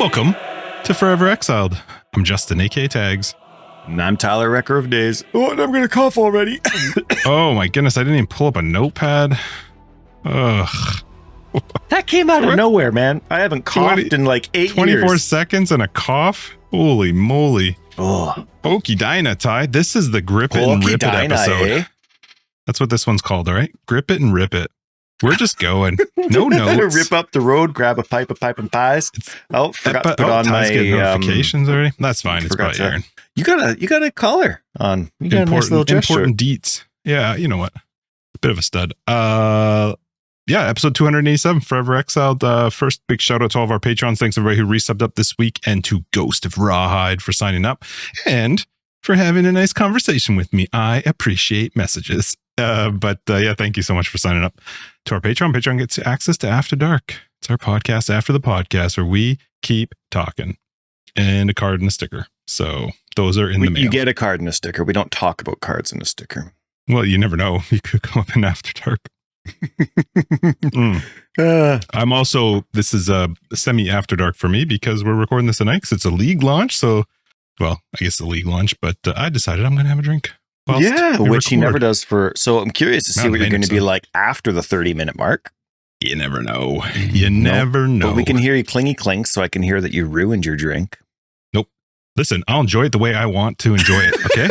Welcome to Forever Exiled. I'm Justin, aka Tags. And I'm Tyler, Wrecker of Days. Oh, and I'm going to cough already. Oh my goodness, I didn't even pull up a notepad. Ugh. That came out of nowhere, man. I haven't coughed in like 8 24 years. seconds and a cough? Holy moly. Oh. Pokey Dyna, Ty. This is the Grip It and Rip It episode. Eh? That's what this one's called, all right? Grip It and Rip It. We're just going. No notes. Rip up the road, grab a pipe and pies. Oh, forgot to put on Ty's my getting notifications already. That's fine. It's probably Aaron. You got a collar on. You got a nice little gesture. Important deets. Yeah, you know what? Bit of a stud. Yeah, episode 287, Forever Exiled. First, big shout out to all of our patrons. Thanks everybody who resubbed up this week, and to Ghost of Rawhide for signing up and for having a nice conversation with me. I appreciate messages. But yeah, thank you so much for signing up to our Patreon. Patreon gets access to After Dark. It's our podcast after the podcast where we keep talking, and a card and a sticker. So those are in the mail. You get a card and a sticker. We don't talk about cards and a sticker. Well, you never know. You could come up in After Dark. I'm also, this is a semi After Dark for me because we're recording this tonight because it's a league launch. So, well, I guess the league launch, but I decided I'm going to have a drink. Yeah, which he never does for. So I'm curious to see what you're going to be like after the 30-minute mark. You never know. You never know. But we can hear you clingy clink, so I can hear that you ruined your drink. Nope. Listen, I'll enjoy it the way I want to enjoy it. Okay.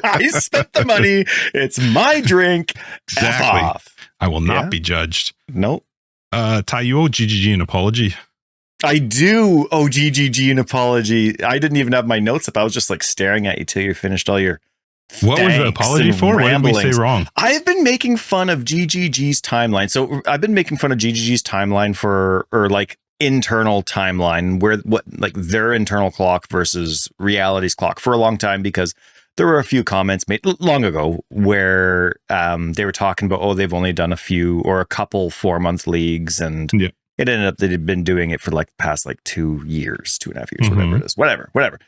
I spent the money. It's my drink. Exactly. Off. I will not be judged. Nope. Ty, you owe GGG an apology. I do owe GGG an apology. I didn't even have my notes up. I was just like staring at you till you finished all your. What was the apology for? Ramblings. What did we say wrong? I've been making fun of GGG's timeline. So I've been making fun of GGG's timeline or like internal timeline, where what like their internal clock versus reality's clock for a long time, because there were a few comments made long ago where they were talking about, they've only done a few or a couple 4-month leagues, and it ended up they'd been doing it for like the past like 2 years, 2.5 years, whatever it is, whatever.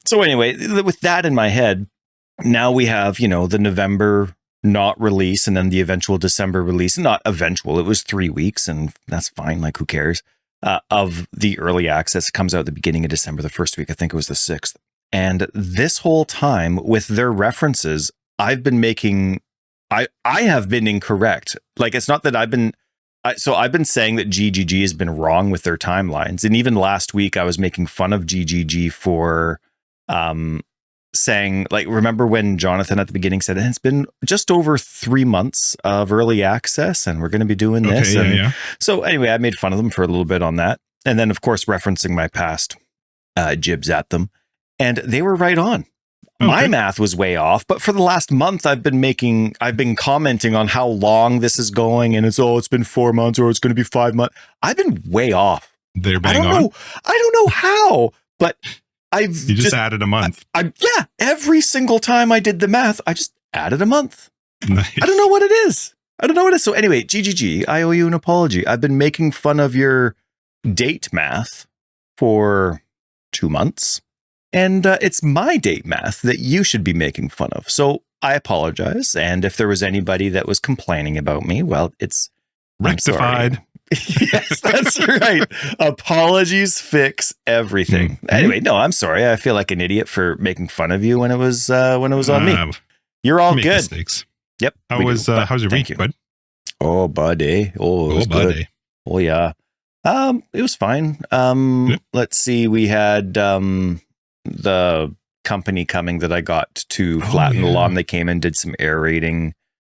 So anyway, with that in my head, now we have, the November not release and then the eventual December release. Not eventual, it was 3 weeks, and that's fine. Like, who cares? Of the early access. It comes out at the beginning of December, the first week. I think it was the 6th. And this whole time with their references, I've been making, I have been incorrect. Like, it's not that I've been saying that GGG has been wrong with their timelines. And even last week, I was making fun of GGG for saying, like, remember when Jonathan at the beginning said, it's been just over 3 months of early access and we're going to be doing this. So anyway, I made fun of them for a little bit on that. And then, of course, referencing my past jibs at them. And they were right on. My math was way off, but for the last month, I've been commenting on how long this is going, and it's been 4 months or it's going to be 5 months. I've been way off. They're bang on. I don't know how, but you just added a month. Every single time I did the math, I just added a month. Nice. I don't know what it is. So anyway, GGG, I owe you an apology. I've been making fun of your date math for 2 months. And it's my date math that you should be making fun of. So I apologize. And if there was anybody that was complaining about me, well, it's rectified. Yes, that's right. Apologies fix everything. Anyway, no, I'm sorry. I feel like an idiot for making fun of you when it was on me. You're all good. Mistakes. Yep. How's your week, bud? Oh, buddy. Oh, it was good. Buddy. Oh, yeah. It was fine. Let's see. We had the company coming that I got to flatten the lawn. They came and did some aerating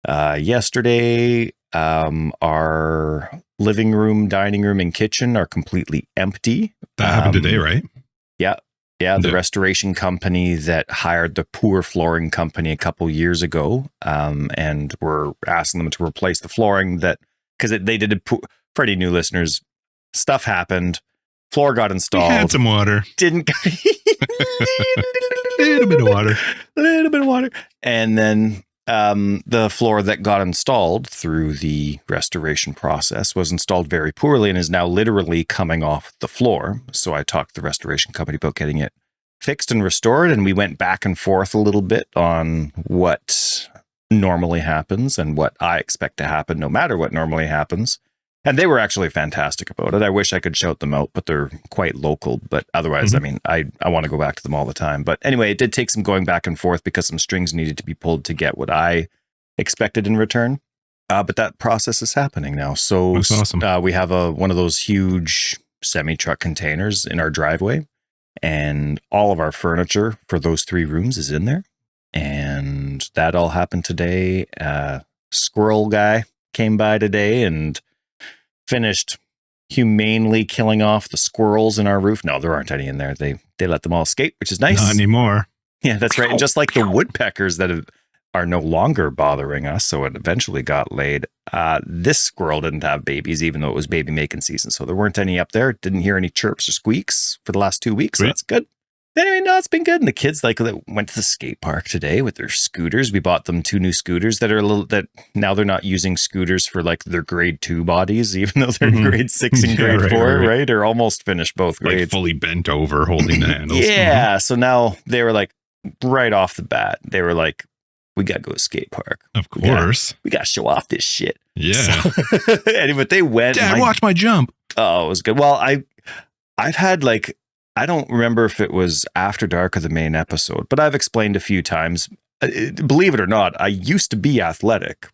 yesterday. Our living room, dining room, and kitchen are completely empty. That happened today, right? Yeah. The restoration company that hired the poor flooring company a couple years ago, and we're asking them to replace the flooring because they did for any new listeners, stuff happened. Floor got installed. We had some water. Didn't. Little bit of water. And then the floor that got installed through the restoration process was installed very poorly and is now literally coming off the floor. So I talked to the restoration company about getting it fixed and restored, and we went back and forth a little bit on what normally happens and what I expect to happen no matter what normally happens. And they were actually fantastic about it. I wish I could shout them out, but they're quite local. But otherwise, I mean, I want to go back to them all the time. But anyway, it did take some going back and forth because some strings needed to be pulled to get what I expected in return. But that process is happening now. So That's awesome. we have one of those huge semi-truck containers in our driveway. And all of our furniture for those 3 rooms is in there. And that all happened today. Squirrel guy came by today and finished humanely killing off the squirrels in our roof. No, there aren't any in there. They let them all escape, which is nice. Not anymore. Yeah, that's right. And just like the woodpeckers that are no longer bothering us, so it eventually got laid. This squirrel didn't have babies, even though it was baby making season. So there weren't any up there. Didn't hear any chirps or squeaks for the last 2 weeks. So that's good. Anyway, no, it's been good. And the kids went to the skate park today with their scooters. We bought them 2 new scooters that now they're not using scooters for like their grade 2 bodies, even though they're in grade 6 and grade 4, right? Or almost finished both grades. Like fully bent over holding the handles. Yeah. So now they were like, right off the bat, they were like, we got to go to skate park. Of course. We got to show off this shit. Yeah. So, anyway, they went. Dad, watch my jump. Oh, it was good. Well, I've had I don't remember if it was After Dark or the main episode, but I've explained a few times. Believe it or not, I used to be athletic.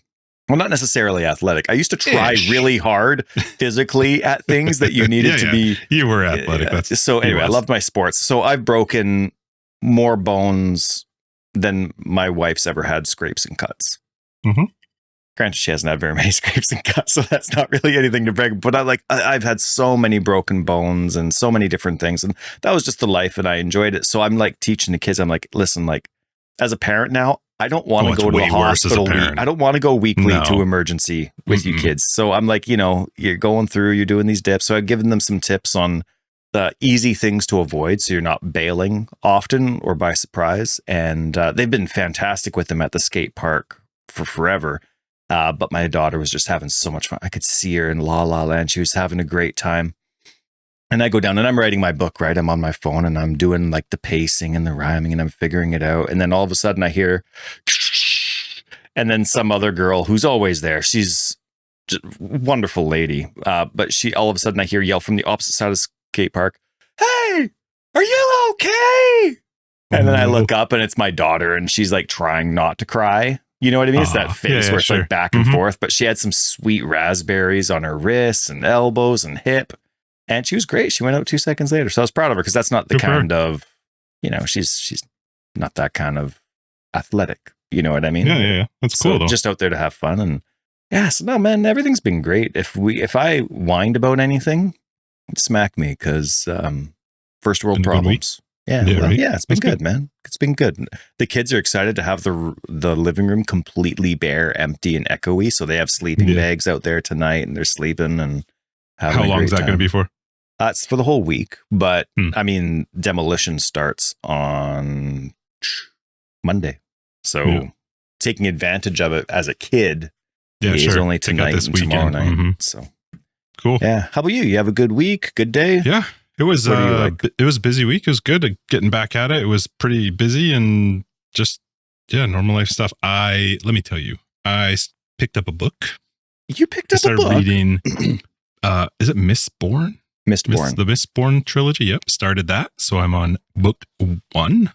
Well, not necessarily athletic. I used to try really hard physically at things that you needed to be. You were athletic. So anyway, I loved my sports. So I've broken more bones than my wife's ever had scrapes and cuts. Granted, she hasn't had very many scrapes and cuts, so that's not really anything to brag. But I've had so many broken bones and so many different things, and that was just the life, and I enjoyed it. So I'm like teaching the kids. I'm like, listen, like as a parent now, I don't want to go to a hospital. I don't want to go weekly to emergency with you kids. So I'm like, you're going through, you're doing these dips. So I've given them some tips on the easy things to avoid, so you're not bailing often or by surprise. And they've been fantastic with them at the skate park for forever. But my daughter was just having so much fun. I could see her in La La Land. She was having a great time. And I go down and I'm writing my book, right? I'm on my phone and I'm doing like the pacing and the rhyming and I'm figuring it out. And then all of a sudden I hear, and then some other girl who's always there. She's just a wonderful lady. But all of a sudden I hear yell from the opposite side of the skate park, "Hey, are you okay?" And then I look up and it's my daughter and she's like trying not to cry. You know what I mean? It's that face where it's like back and forth, but she had some sweet raspberries on her wrists and elbows and hip, and she was great. She went out 2 seconds later. So I was proud of her because that's not the kind of, she's not that kind of athletic. You know what I mean? Yeah. That's cool though. Just out there to have fun. And so no, man, everything's been great. If I whined about anything, smack me because first world problems. Yeah, it's been good, man. It's been good. The kids are excited to have the living room completely bare, empty, and echoey. So they have sleeping bags out there tonight, and they're sleeping and having. How long is that going to be for? It's for the whole week, but I mean, demolition starts on Monday, so taking advantage of it as a kid is only tonight and tomorrow night. So cool. Yeah. How about you? You have a good week, good day? Yeah. It was it was a busy week. It was good getting back at it. It was pretty busy and just normal life stuff. Let me tell you, I picked up a book. You picked up a book? I started reading is it Mistborn? Mistborn. The Mistborn trilogy. Yep, started that. So I'm on book 1.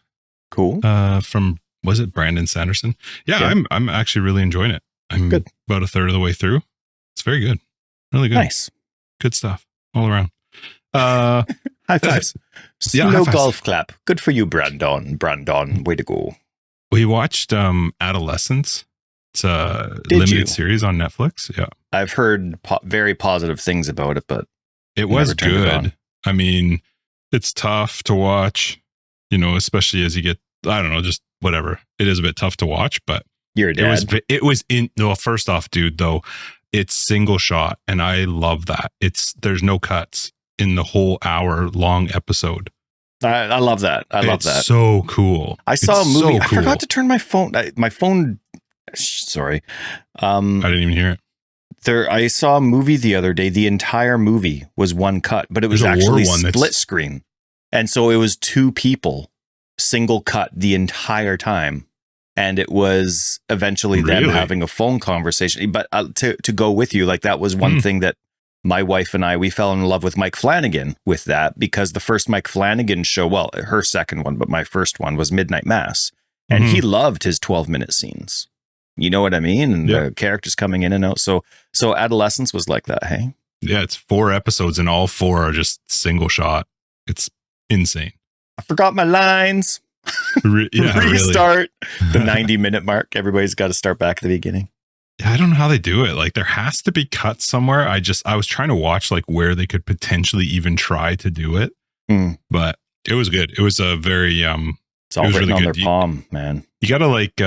Cool. From was it Brandon Sanderson? Yeah. I'm actually really enjoying it. I'm good. About a third of the way through. It's very good. Really good. Nice. Good stuff all around. High fives. Yeah, no golf clap. Good for you, Brandon. Way to go. We watched Adolescence. It's a limited series on Netflix. Yeah, I've heard very positive things about it, but it was good. I mean, it's tough to watch, especially as you get, I don't know, just whatever. It is a bit tough to watch, but you're a dad. It was first off, dude, though, it's single shot, and I love that. There's no cuts in the whole hour-long episode. I love that. I love that. So cool. I saw a movie. I forgot to turn my phone. Sorry. I didn't even hear it. I saw a movie the other day. The entire movie was one cut, but it was actually split screen. And so it was 2 people, single cut the entire time. And it was eventually them having a phone conversation. But to go with you, like that was one thing that my wife and I, we fell in love with Mike Flanagan with that, because the first Mike Flanagan show, well, her second one, but my first one was Midnight Mass. And he loved his 12-minute scenes. You know what I mean? And the characters coming in and out. So Adolescence was like that, hey? Yeah, it's 4 episodes and all 4 are just single shot. It's insane. I forgot my lines. Restart. The 90-minute mark. Everybody's got to start back at the beginning. I don't know how they do it. Like, there has to be cuts somewhere. I was trying to watch like where they could potentially even try to do it, but it was good. It was a very it's all written on their palm, man. You gotta like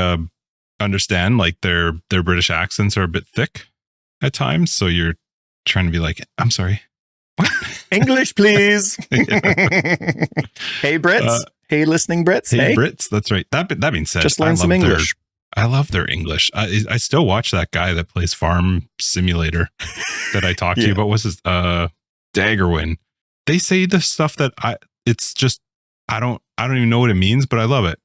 understand like their British accents are a bit thick at times, so you're trying to be like, I'm sorry, what? English, please. Hey, Brits. Hey, listening Brits. Hey, Brits. That's right. That being said, just learn some English. I love their English. I still watch that guy that plays Farm Simulator that I talked to you about. What's his Daggerwin? They say the stuff that it's just I don't even know what it means, but I love it.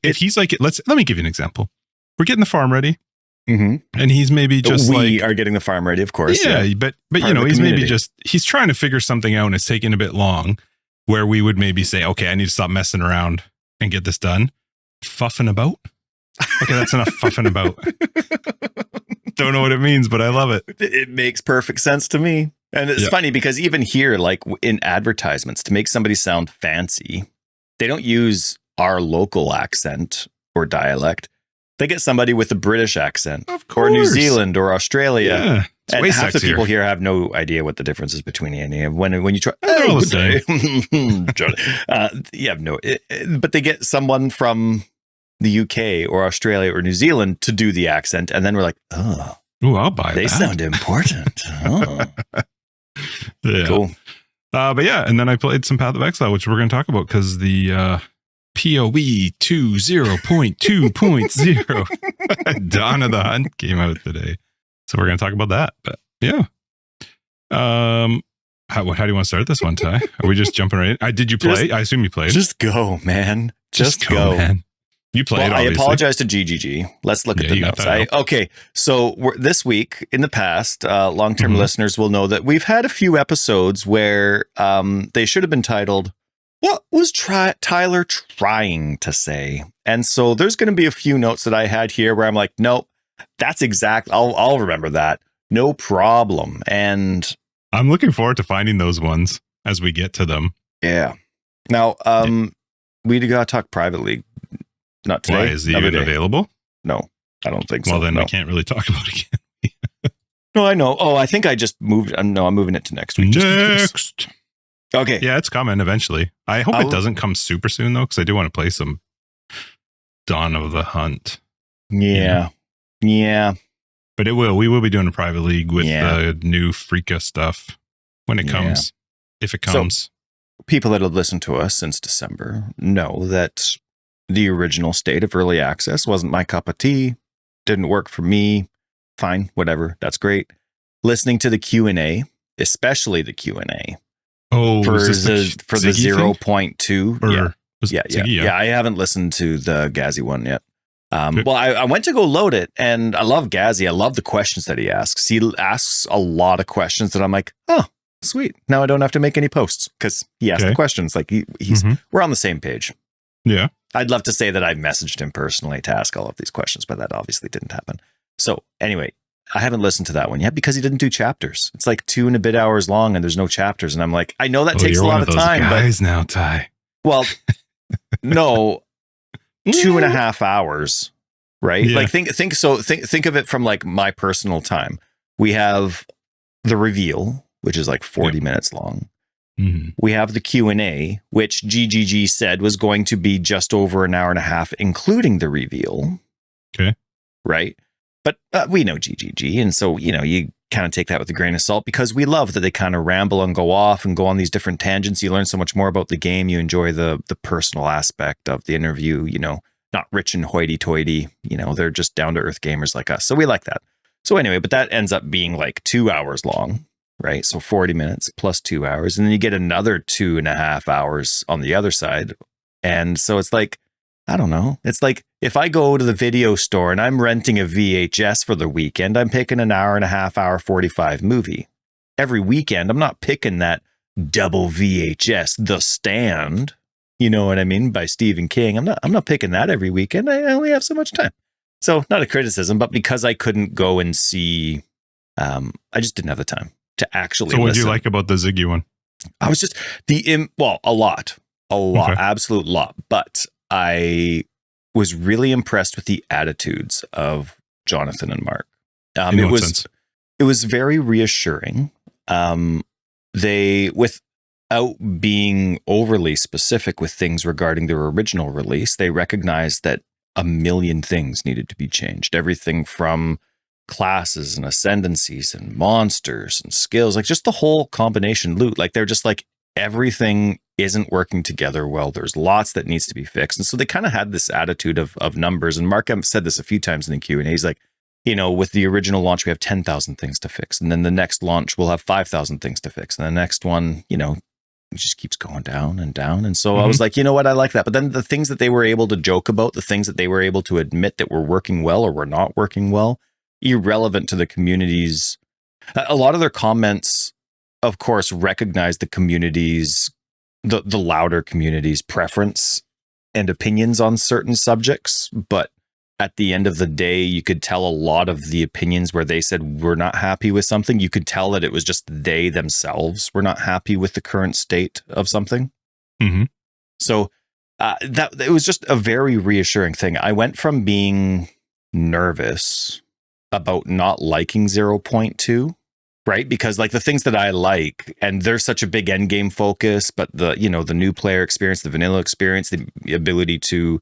If he's like, let me give you an example. We're getting the farm ready, and he's maybe just we are getting the farm ready, of course. Yeah, but you know, he's maybe he's trying to figure something out, and it's taking a bit long. Where we would maybe say, okay, I need to stop messing around and get this done. Fuffing about. Okay, that's enough fuffing about. Don't know what it means, but I love it. It makes perfect sense to me. And it's funny because even here, like in advertisements, to make somebody sound fancy, they don't use our local accent or dialect. They get somebody with a British accent, or New Zealand or Australia. Yeah, and half the people here have no idea what the difference is between any of when you try. All the same. You have no, but they get someone from the UK or Australia or New Zealand to do the accent, and then we're like, oh, I'll buy that. They sound important. Oh. Yeah. Cool. But yeah, and then I played some Path of Exile, which we're going to talk about because the PoE 20.2.0 Dawn of the Hunt came out today. So we're going to talk about that. But yeah. How do you want to start this one, Ty? Are we just jumping right in? Did you play? I assume you played. Just go, man. Just go. Man. You played, I apologize to GGG. Let's look at the notes. Okay, so this week, in the past, long-term listeners will know that we've had a few episodes where they should have been titled, What Was Tyler Trying to Say? And so there's going to be a few notes that I had here where I'm like, nope, that's exact. I'll remember that. No problem. And I'm looking forward to finding those ones as we get to them. Yeah. Now, we got to talk privately. Not today. Why, is he even available? No, I don't think so. Well, then we can't really talk about it again. No, I know. Oh, I think I just moved. No, I'm moving it to next week. Next. Okay. Yeah, it's coming eventually. I hope it doesn't come super soon, though, because I do want to play some Dawn of the Hunt. Yeah. Yeah. But it will. We will be doing a private league with the new Freaka stuff when it comes. If it comes. So, people that have listened to us since December know that the original state of early access wasn't my cup of tea. Didn't work for me. Fine, whatever. That's great. Listening to the Q&A, especially the Q&A. Oh, for the 0.2. Yeah. I haven't listened to the Gazzy one yet. Well, I went to go load it, and I love Gazzy. I love the questions that he asks. He asks a lot of questions that I'm like, oh, sweet. Now I don't have to make any posts because he asked the questions. Like he's we're on the same page. Yeah. I'd love to say that I messaged him personally to ask all of these questions, but that obviously didn't happen. So anyway, I haven't listened to that one yet because he didn't do chapters. It's like 2 and a bit hours long and there's no chapters. And I'm like, I know that takes a lot of time. Guys now, Ty. Well, no, 2.5 hours, right? Yeah. Like think of it from like my personal time. We have the reveal, which is like 40 minutes long. Mm-hmm. We have the Q&A, which GGG said was going to be just over an hour and a half, including the reveal. Okay. Right. But we know GGG. And so, you kind of take that with a grain of salt because we love that they kind of ramble and go off and go on these different tangents. You learn so much more about the game. You enjoy the personal aspect of the interview, not rich and hoity-toity. They're just down-to-earth gamers like us. So we like that. So anyway, but that ends up being like 2 hours long. Right. So 40 minutes plus 2 hours. And then you get another 2.5 hours on the other side. And so it's like, I don't know. It's like if I go to the video store and I'm renting a VHS for the weekend, I'm picking an hour and a half, hour 45 movie. every weekend. I'm not picking that double VHS, The Stand. You know what I mean? By Stephen King. I'm not picking that every weekend. I only have so much time. So not a criticism, but because I couldn't go and see, I just didn't have the time to actually So what listen. do you like about the Ziggy one? I was just a lot, okay. Absolute lot. But I was really impressed with the attitudes of Jonathan and Mark. In what sense? It was very reassuring. They, without being overly specific with things regarding their original release, they recognized that a million things needed to be changed. Everything from classes and ascendancies and monsters and skills, like just the whole combination loot. Like they're just like, everything isn't working together well. There's lots that needs to be fixed. And so they kind of had this attitude of numbers. And Mark said this a few times in the Q&A. He's like, with the original launch, we have 10,000 things to fix. And then the next launch, we'll have 5,000 things to fix. And the next one, it just keeps going down and down. And so I was like, you know what? I like that. But then the things that they were able to joke about, the things that they were able to admit that were working well or were not working well, irrelevant to the community's, a lot of their comments, of course, recognize the community's, the louder community's preference and opinions on certain subjects. But at the end of the day, you could tell a lot of the opinions where they said we're not happy with something. You could tell that it was just they themselves were not happy with the current state of something. Mm-hmm. So that it was just a very reassuring thing. I went from being nervous about not liking 0.2, right? Because like the things that I like, and there's such a big end game focus, but the new player experience, the vanilla experience, the ability to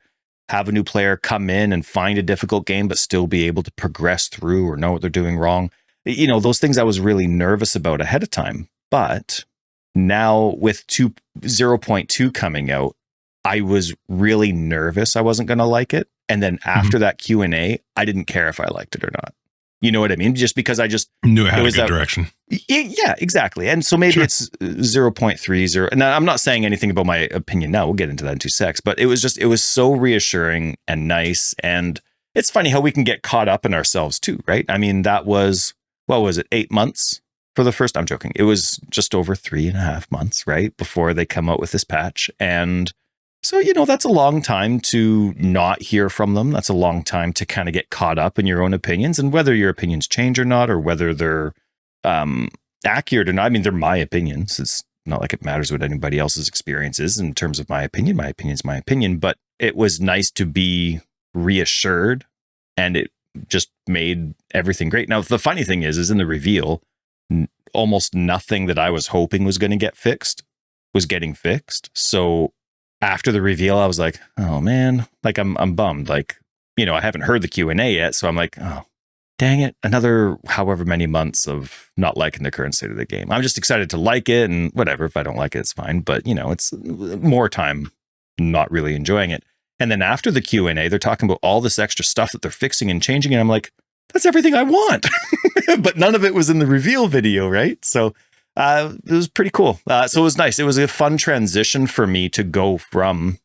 have a new player come in and find a difficult game, but still be able to progress through or know what they're doing wrong. Those things I was really nervous about ahead of time. But now with 0.2 coming out, I was really nervous I wasn't going to like it. And then after that Q&A, I didn't care if I liked it or not. You know what I mean? Just because I just knew it had a good direction. Yeah, exactly. And so maybe it's 0.30. And I'm not saying anything about my opinion now. We'll get into that in 2 secs. But it was so reassuring and nice. And it's funny how we can get caught up in ourselves too, right? I mean, that was, what was it, 8 months for the first? I'm joking. It was just over 3.5 months, right? Before they come out with this patch. And so, that's a long time to not hear from them. That's a long time to kind of get caught up in your own opinions, and whether your opinions change or not, or whether they're accurate or not. I mean, they're my opinions. It's not like it matters what anybody else's experience is in terms of my opinion. My opinion is my opinion, but it was nice to be reassured, and it just made everything great. Now, the funny thing is in the reveal, almost nothing that I was hoping was going to get fixed was getting fixed. So after the reveal, I was like, oh man, like I'm bummed. Like, I haven't heard the Q&A yet. So I'm like, oh, dang it. Another however many months of not liking the current state of the game. I'm just excited to like it, and whatever. If I don't like it, it's fine. But it's more time not really enjoying it. And then after the Q&A, they're talking about all this extra stuff that they're fixing and changing. And I'm like, that's everything I want. But none of it was in the reveal video, right? So it was pretty cool. So it was nice. It was a fun transition for me to go from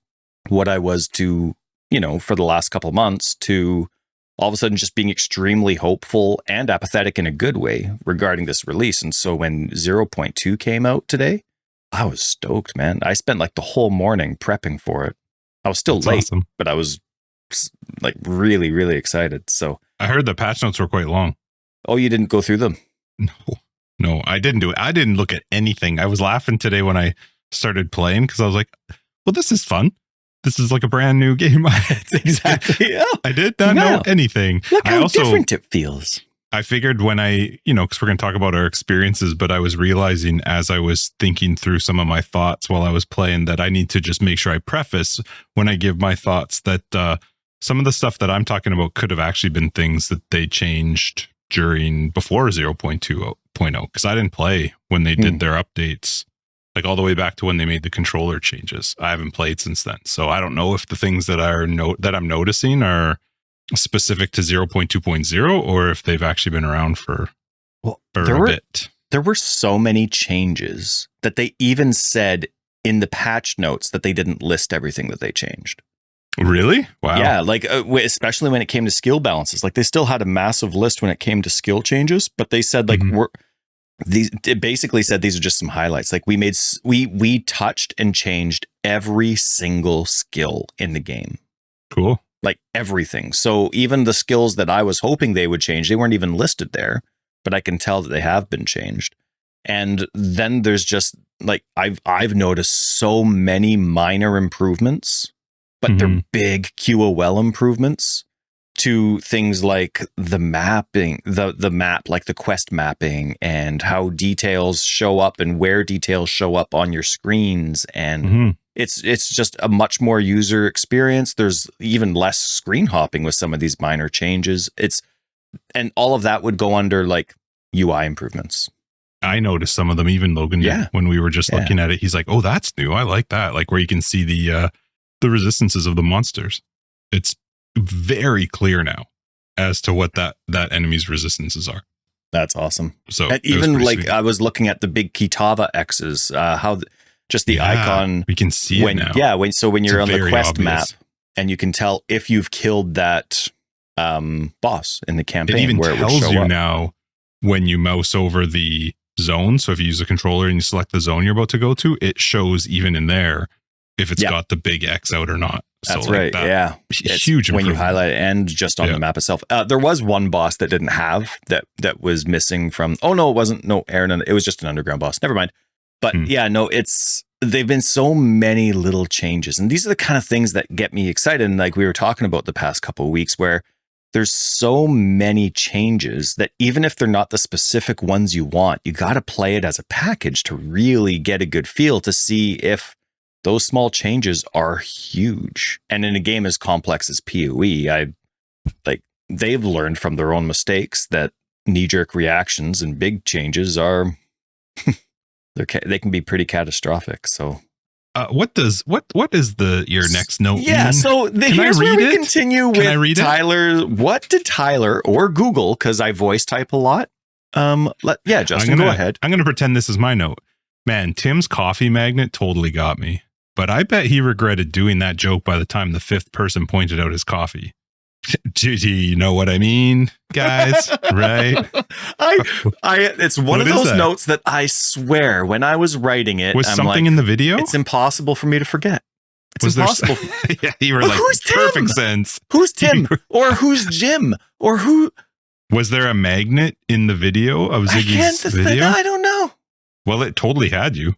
what I was to, for the last couple of months, to all of a sudden just being extremely hopeful and apathetic in a good way regarding this release. And so when 0.2 came out today, I was stoked, man. I spent like the whole morning prepping for it. I was still late, awesome. But I was like really, really excited. So I heard the patch notes were quite long. Oh, you didn't go through them? No, I didn't do it. I didn't look at anything. I was laughing today when I started playing because I was like, well, this is fun. This is like a brand new game. Exactly. Yeah. I did not know anything. Look how different it feels. I figured when because we're going to talk about our experiences, but I was realizing as I was thinking through some of my thoughts while I was playing that I need to just make sure I preface when I give my thoughts that some of the stuff that I'm talking about could have actually been things that they changed before 0.2.0, because I didn't play when they did their updates, like all the way back to when they made the controller changes. I haven't played since then. So I don't know if the things that that I'm noticing are specific to 0.2.0 or if they've actually been around for a bit. There were so many changes that they even said in the patch notes that they didn't list everything that they changed. Really? Wow. Yeah, like especially when it came to skill balances. Like they still had a massive list when it came to skill changes, but they said like it basically said these are just some highlights. Like we touched and changed every single skill in the game. Cool. Like everything. So even the skills that I was hoping they would change, they weren't even listed there, but I can tell that they have been changed. And then there's just like, I've noticed so many minor improvements, but they're big QOL improvements to things like the mapping, the map, like the quest mapping, and how details show up and where details show up on your screens. And it's just a much more user experience. There's even less screen hopping with some of these minor changes. And all of that would go under like UI improvements. I noticed some of them, even Logan did, when we were just looking at it. He's like, oh, that's new. I like that. Like where you can see the resistances of the monsters. It's very clear now as to what that enemy's resistances are. That's awesome. So and even like sweet. I was looking at the big Kitava X's, just the icon. We can see it now. Yeah. When you're on the quest map, and you can tell if you've killed that boss in the campaign. It even where tells it would show you up. now when you mouse over the zone. So if you use a controller and you select the zone you're about to go to, it shows even in there if it's got the big X out or not. That's so right. Huge when you highlight it and just on the map itself. There was one boss that didn't have that was missing from. Oh no, it wasn't. No, Aaron. It was just an underground boss. Never mind. But they've been so many little changes, and these are the kind of things that get me excited. And like we were talking about the past couple of weeks, where there's so many changes that even if they're not the specific ones you want, you got to play it as a package to really get a good feel to see if those small changes are huge. And in a game as complex as PoE, they've learned from their own mistakes that knee-jerk reactions and big changes are they can be pretty catastrophic. So what is your next note mean? So here's where we continue with Tyler. What did Tyler or Google, because I voice type a lot. Justin, go ahead. I'm going to pretend this is my note. Man, Tim's coffee magnet totally got me. But I bet he regretted doing that joke by the time the fifth person pointed out his coffee. You know what I mean, guys? Right? It's one of those notes that I swear when I was writing it, was something in the video? It's impossible for me to forget. It's impossible. You were like, who's perfect Tim? sense. Who's Tim? Or who's Jim? Or who? Was there a magnet in the video of Ziggy's video? I don't know. Well, it totally had you.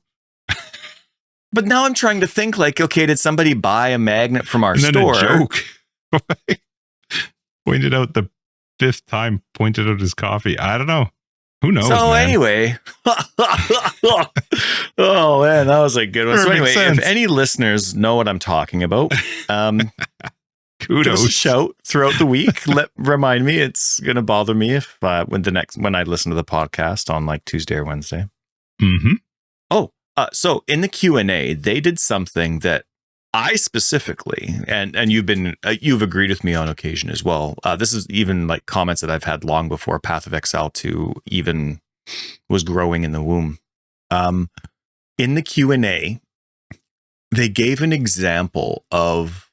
But now I'm trying to think like, okay, did somebody buy a magnet from our store? A joke. Pointed out the fifth time, pointed out his coffee. I don't know. Who knows? So man? Anyway, oh man, that was a good one. So anyway, if any listeners know what I'm talking about, kudos. Give us a shout throughout the week. Remind me. It's gonna bother me if when I listen to the podcast on like Tuesday or Wednesday. Mm-hmm. So in the Q&A, they did something that I specifically, and you've agreed with me on occasion as well. This is even like comments that I've had long before Path of Exile 2 even was growing in the womb. In the Q&A, they gave an example of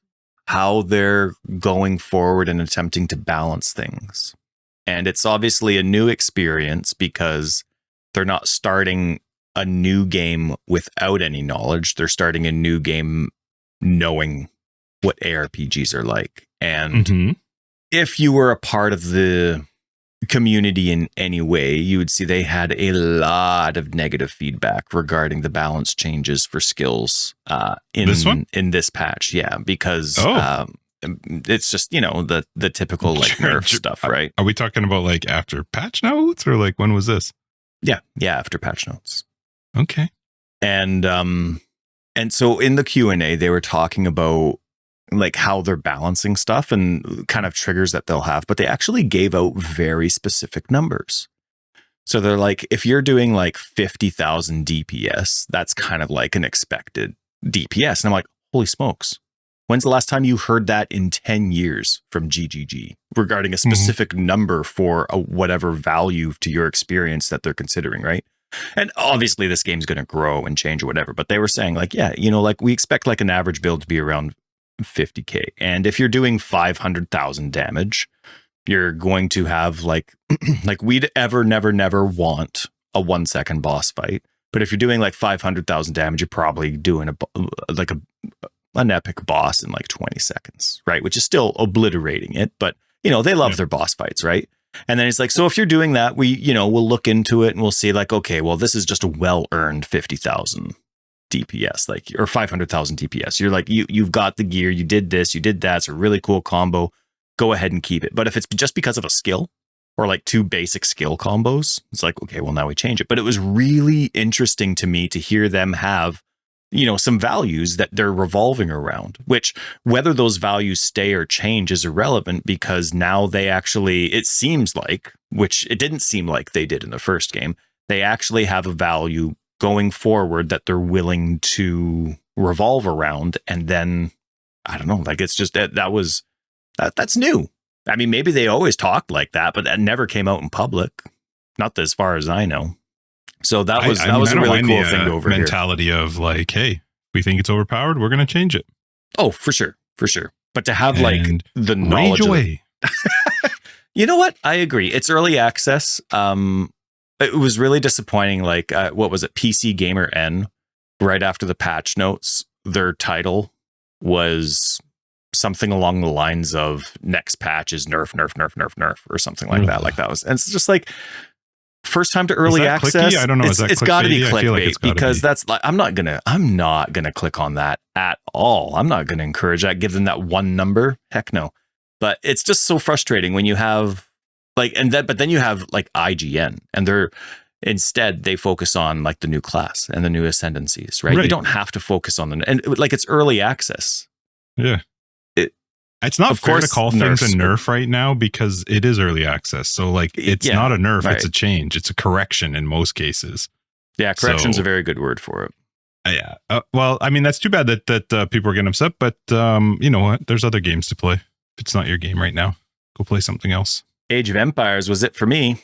how they're going forward and attempting to balance things. And it's obviously a new experience because they're not starting a new game without any knowledge. They're starting a new game knowing what ARPGs are like. And if you were a part of the community in any way, you would see they had a lot of negative feedback regarding the balance changes for skills in this patch. Yeah, because it's just, the typical like nerf stuff, right? Are we talking about like after patch notes or like when was this? Yeah, after patch notes. Okay. And so in the Q&A, they were talking about like how they're balancing stuff and kind of triggers that they'll have, but they actually gave out very specific numbers. So they're like, if you're doing like 50,000 DPS, that's kind of like an expected DPS. And I'm like, holy smokes. When's the last time you heard that in 10 years from GGG regarding a specific number for whatever value to your experience that they're considering, right? And obviously this game's going to grow and change or whatever, but they were saying like, like we expect like an average build to be around 50K. And if you're doing 500,000 damage, you're going to have like, like we'd never want a 1 second boss fight. But if you're doing like 500,000 damage, you're probably doing an epic boss in like 20 seconds, right? Which is still obliterating it, but they love their boss fights, right? And then it's like, so if you're doing that, we'll look into it and we'll see like, okay, well, this is just a well-earned 50,000 DPS, like, or 500,000 DPS. You're like, you've got the gear, you did this, you did that. It's a really cool combo. Go ahead and keep it. But if it's just because of a skill or like 2 basic skill combos, it's like, okay, well, now we change it. But it was really interesting to me to hear them have, some values that they're revolving around, which whether those values stay or change is irrelevant, because now they actually, it seems like, which it didn't seem like they did in the first game, they actually have a value going forward that they're willing to revolve around. And then, I don't know, like, it's just that's new. I mean, maybe they always talked like that, but that never came out in public. Not as far as I know. So that was a really cool thing to overhear. Mentality of like, hey, we think it's overpowered, we're going to change it. Oh, for sure. But to have like the knowledge away. You know what? I agree. It's early access. It was really disappointing. Like, what was it? PC Gamer N, right after the patch notes, their title was something along the lines of next patch is nerf, or something like that. Like that was, and it's just like, first time to early access. Clicky? I don't know. It's got to be clickbait, like because that's like, I'm not gonna click on that at all. I'm not gonna encourage that. Give them that one number. Heck no. But it's just so frustrating when you have like, but then you have like IGN, and instead they focus on like the new class and the new ascendancies, right? You don't have to focus on and like, it's early access. Yeah. It's not fair to call things a nerf right now, because it is early access. So like, it's not a nerf, right. It's a change. It's a correction in most cases. Yeah, correction's a very good word for it. Yeah. Well, I mean, that's too bad that people are getting upset, but you know what? There's other games to play. If it's not your game right now, go play something else. Age of Empires was it for me.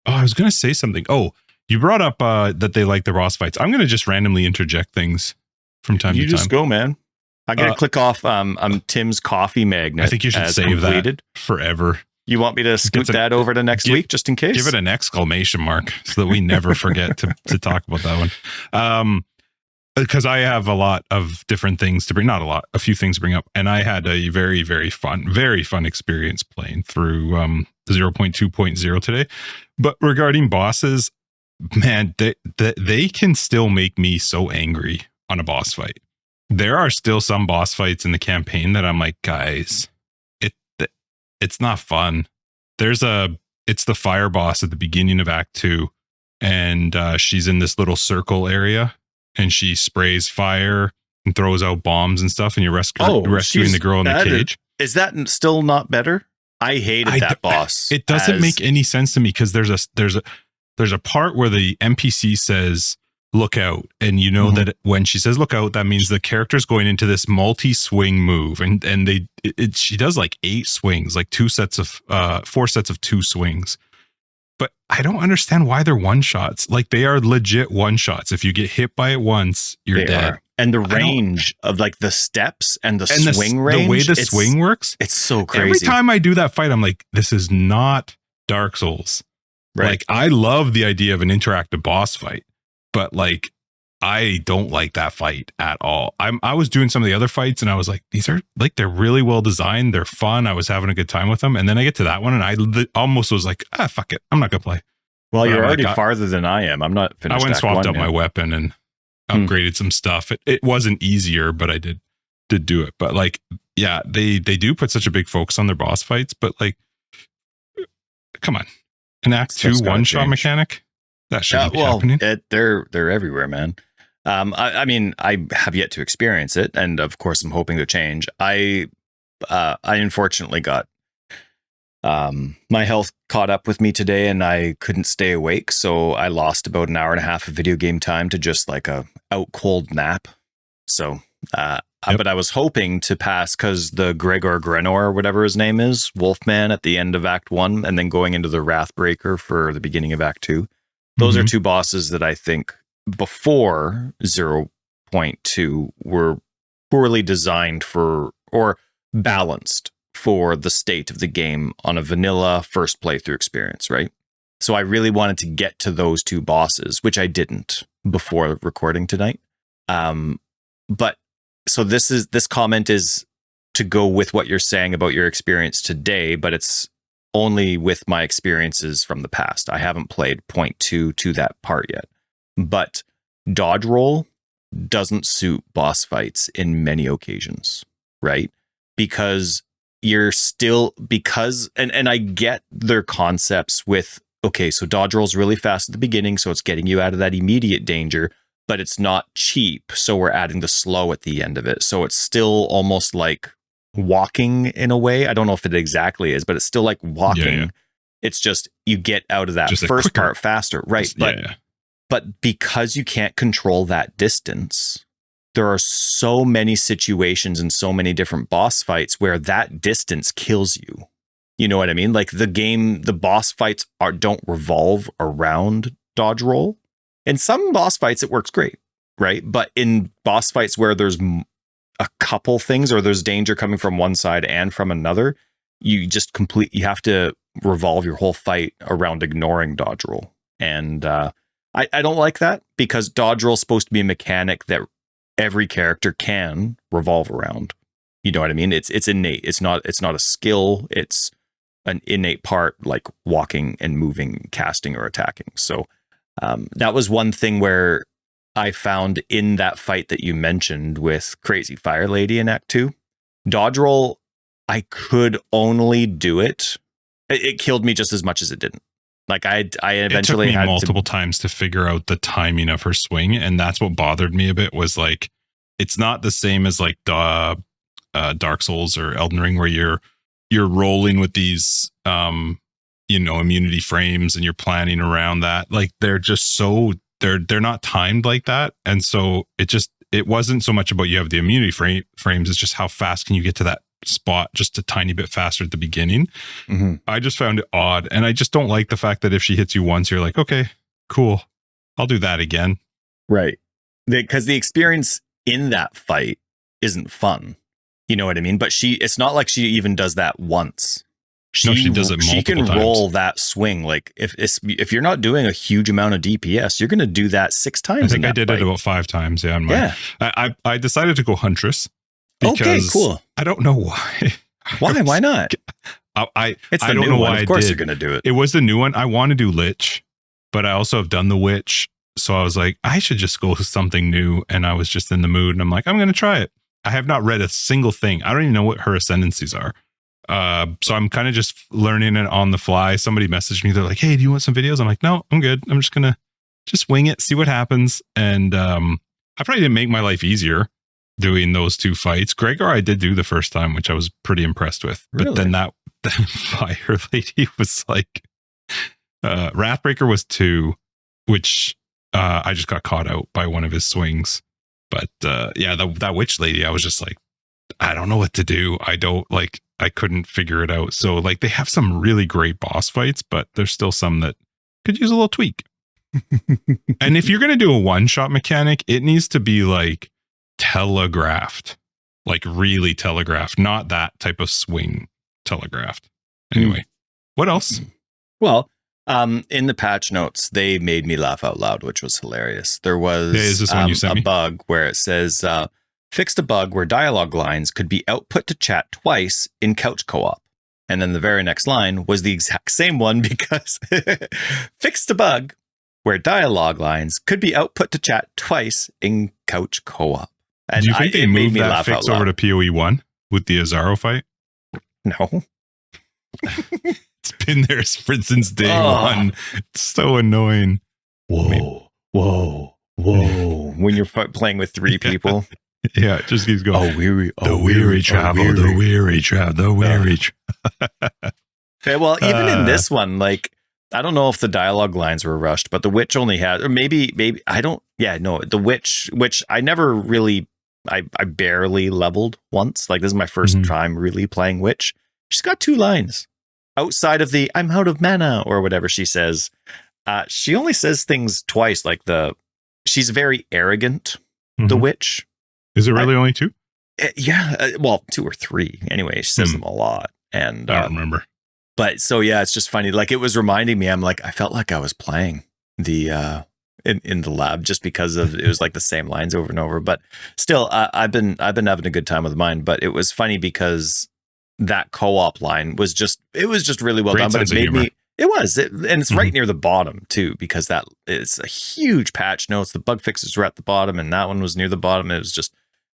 Oh, I was going to say something. Oh, you brought up that they like the Ross fights. I'm going to just randomly interject things from time to time. You just go, man. I got to click off Tim's coffee magnet. I think you should save that forever. You want me to scoot that over to next week just in case? Give it an exclamation mark so that we never forget to talk about that one. Because I have a lot of different things to bring, not a lot, a few things to bring up. And I had a very, very fun experience playing through 0.2.0 today. But regarding bosses, man, they can still make me so angry on a boss fight. There are still some boss fights in the campaign that I'm like, guys, it's not fun. It's the fire boss at the beginning of Act 2, and she's in this little circle area, and she sprays fire and throws out bombs and stuff, and you're rescuing the girl in the cage. Is that still not better? I hated that boss. It doesn't make any sense to me, because there's a part where the NPC says, look out, and you know that when she says look out, that means the character's going into this multi-swing move, and she does like 8 swings, like 4 sets of 2 swings. But I don't understand why they're one shots. Like, they are legit one shots. If you get hit by it once, you're dead. And the range of like the steps and the swing range, the way the swing works, it's so crazy. Every time I do that fight, I'm like, this is not Dark Souls. Right. Like, I love the idea of an interactive boss fight, but like, I don't like that fight at all. I was doing some of the other fights, and I was like, these are like, they're really well designed. They're fun. I was having a good time with them. And then I get to that one, and I almost was like, fuck it, I'm not gonna play. Well, you're already farther than I am. I'm not finished. I went and swapped out my weapon and upgraded some stuff. It wasn't easier, but I did do it. But like, yeah, they do put such a big focus on their boss fights, but like, come on, an Act 2 one-shot mechanic? That shouldn't be happening. They're everywhere, man. I mean, I have yet to experience it, and of course, I'm hoping to change. I unfortunately got my health caught up with me today, and I couldn't stay awake, so I lost about an hour and a half of video game time to just like a out cold nap. So, but I was hoping to pass, because the Grenor, whatever his name is, Wolfman at the end of Act 1, and then going into the Wrathbreaker for the beginning of Act 2. Those are 2 bosses that I think before 0.2 were poorly designed for, or balanced for, the state of the game on a vanilla first playthrough experience, right? So I really wanted to get to those two bosses, which I didn't before recording tonight. But so this comment is to go with what you're saying about your experience today, but it's only with my experiences from the past. I haven't played 0.2 to that part yet. But dodge roll doesn't suit boss fights in many occasions, right? Because you're still, and I get their concepts with, okay, so dodge roll's really fast at the beginning, so it's getting you out of that immediate danger, but it's not cheap, so we're adding the slow at the end of it. So it's still almost like walking in a way. I don't know if it exactly is, but it's still like walking. Yeah. It's just you get out of that just first part faster, right? But because you can't control that distance, there are so many situations and so many different boss fights where that distance kills you. You know what I mean? Like the boss fights don't revolve around dodge roll. In some boss fights, it works great, right? But in boss fights where there's a couple things or there's danger coming from one side and from another, you have to revolve your whole fight around ignoring dodge roll. And I don't like that, because dodge roll is supposed to be a mechanic that every character can revolve around. You know what I mean? It's innate. It's not a skill. It's an innate part, like walking and moving, casting or attacking. So that was one thing where I found in that fight that you mentioned with Crazy Fire Lady in Act 2, dodge roll, I could only do it. It killed me just as much as it didn't. Like I eventually had multiple times to figure out the timing of her swing, and that's what bothered me a bit. Was like, it's not the same as like Dark Souls or Elden Ring, where you're rolling with these immunity frames and you're planning around that. Like they're just so they're not timed like that, and so it wasn't so much about you have the immunity frames. It's just how fast can you get to that spot just a tiny bit faster at the beginning. Mm-hmm. I just found it odd, and I just don't like the fact that if she hits you once, you're like, okay, cool, I'll do that again. Right. Because the experience in that fight isn't fun. You know what I mean? But it's not like she even does that once. She does it multiple times. She can roll that swing. Like if you're not doing a huge amount of DPS, you're going to do that 6 times. I think I did it about 5 times. Yeah. I decided to go Huntress. Because okay, cool. I don't know why. Why? Why not? I don't know why. Of course you're going to do it. It was the new one. I want to do Lich, but I also have done the Witch. So I was like, I should just go with something new. And I was just in the mood, and I'm like, I'm going to try it. I have not read a single thing. I don't even know what her ascendancies are. So I'm kind of just learning it on the fly. Somebody messaged me. They're like, hey, do you want some videos? I'm like, no, I'm good. I'm just going to wing it, see what happens. And I probably didn't make my life easier doing those 2 fights. Gregor I did do the first time, which I was pretty impressed with. But really? Then that Fire Lady was like, Wrathbreaker was 2, which I just got caught out by one of his swings. But that Witch Lady, I was just like, I don't know what to do. I couldn't figure it out. So like they have some really great boss fights, but there's still some that could use a little tweak. And if you're going to do a one-shot mechanic, it needs to be like telegraphed, like really telegraphed, not that type of swing telegraphed. Anyway, what else? Well, in the patch notes, they made me laugh out loud, which was hilarious. There was a bug where it says, fixed a bug where dialogue lines could be output to chat twice in couch co-op. And then the very next line was the exact same one, because fixed a bug where dialogue lines could be output to chat twice in couch co-op. And do you think they moved that fix over to PoE 1 with the Azaro fight? No. It's been there since day one. It's so annoying. Whoa. When you're playing with 3 people. Yeah, it just keeps going. The weary travel. Okay, well, even in this one, like, I don't know if the dialogue lines were rushed, but the Witch only had, or maybe I don't. Yeah, no, the Witch, which I never really, I barely leveled once. Like, this is my first time really playing Witch. She's got 2 lines outside of the "I'm out of mana" or whatever she says. She only says things twice. Like she's very arrogant. The Witch. Is it really only 2? Yeah, well, 2 or 3. Anyway, she says them a lot, and I don't remember. But so yeah, it's just funny. Like it was reminding me, I'm like, I felt like I was playing the in the lab just because of it was like the same lines over and over. But still, I've been having a good time with mine. But it was funny because that co-op line was just really well done. But it made me and it's right near the bottom too, because that is a huge patch notes. The bug fixes were at the bottom, and that one was near the bottom. It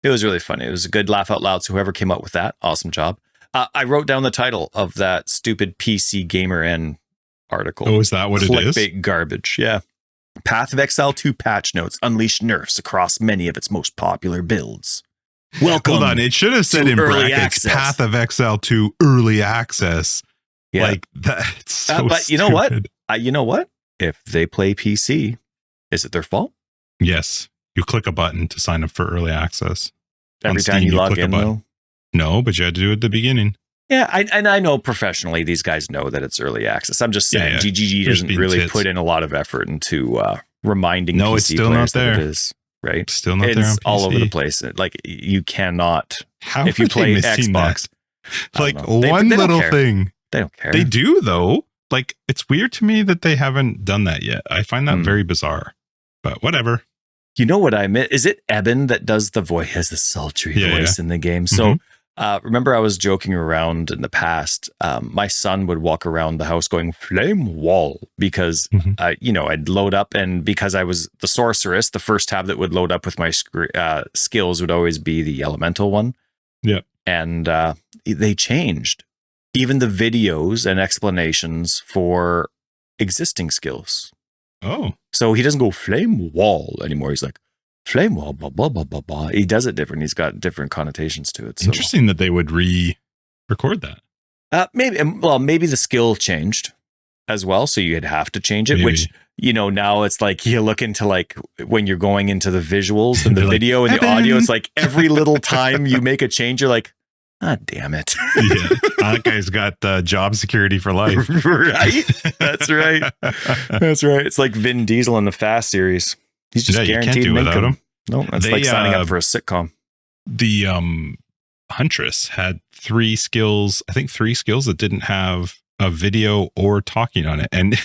was really funny. It was a good laugh out loud. So whoever came up with that, awesome job. I wrote down the title of that stupid PC Gamer N article. Oh, is that what it is? Clickbait garbage. Yeah. Path of Exile 2 patch notes unleash nerfs across many of its most popular builds. Welcome. Hold on. It should have said in brackets access. Path of Exile 2 early access. Yeah. Like that's so but stupid. You know what? If they play PC, is it their fault? Yes. You click a button to sign up for early access. Every time you log in, though? No, but you had to do it at the beginning. Yeah, I know professionally these guys know that it's early access. I'm just saying GGG doesn't really put in a lot of effort into reminding PC it's still players not there. that it is, right? It's still not there on PC. All over the place. Like you cannot, How if you play Xbox. Like one little thing. They don't care. They do though. Like it's weird to me that they haven't done that yet. I find that very bizarre, but whatever. You know what I meant? Is it Eben that does the voice, has the sultry voice in the game? So remember I was joking around in the past. My son would walk around the house going flame wall because, I'd load up, and because I was the sorceress, the first tab that would load up with my skills would always be the elemental one. Yeah. And they changed even the videos and explanations for existing skills. Oh. So he doesn't go flame wall anymore. He's like, flame wall, blah, blah, blah, blah, blah. He does it different. He's got different connotations to it. So. Interesting that they would re-record that. Maybe the skill changed as well. So you'd have to change it, which, now it's like you look into like when you're going into the visuals and the video and the audio, it's like every little time you make a change, you're like, ah, damn it. Yeah. That guy's got job security for life. Right? That's right. That's right. It's like Vin Diesel in the Fast series. He's just guaranteed you can't do without him. No, that's like signing up for a sitcom. The Huntress had 3 skills that didn't have a video or talking on it. And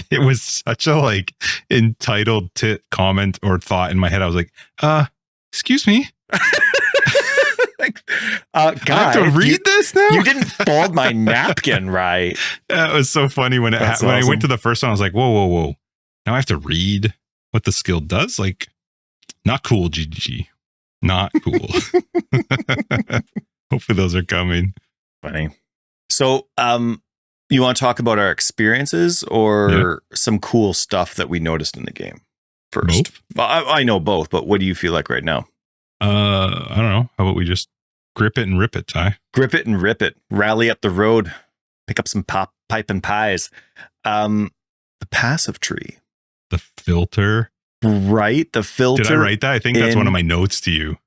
it was such a like entitled comment or thought in my head. I was like, excuse me. Guy, I have to read this now? You didn't fold my napkin right. That was so funny when That's when awesome. I went to the first one. I was like, whoa. Now I have to read what the skill does? Like, not cool, GG. Not cool. Hopefully those are coming. Funny. So, you want to talk about our experiences or some cool stuff that we noticed in the game first? Both? Well, I know both, but what do you feel like right now? I don't know. How about we just grip it and rip it, Ty? Grip it and rip it. Rally up the road. Pick up some pipe and pies. The passive tree. The filter. Right? The filter. Did I write that? I think that's one of my notes to you.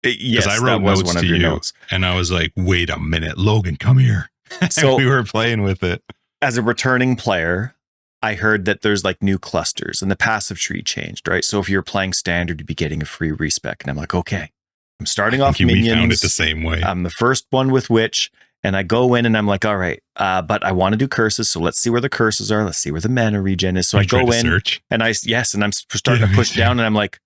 Yes, I wrote notes to you. And I was like, wait a minute, Logan, come here. So we were playing with it. As a returning player, I heard that there's like new clusters and the passive tree changed, right? So if you're playing standard, you'd be getting a free respec. And I'm like, okay, I'm starting off Minions. We found it the same way. I'm the first one with Witch. And I go in and I'm like, all right, but I want to do curses. So let's see where the curses are. Let's see where the mana regen is. So I go in search. And I'm starting to push down and I'm like,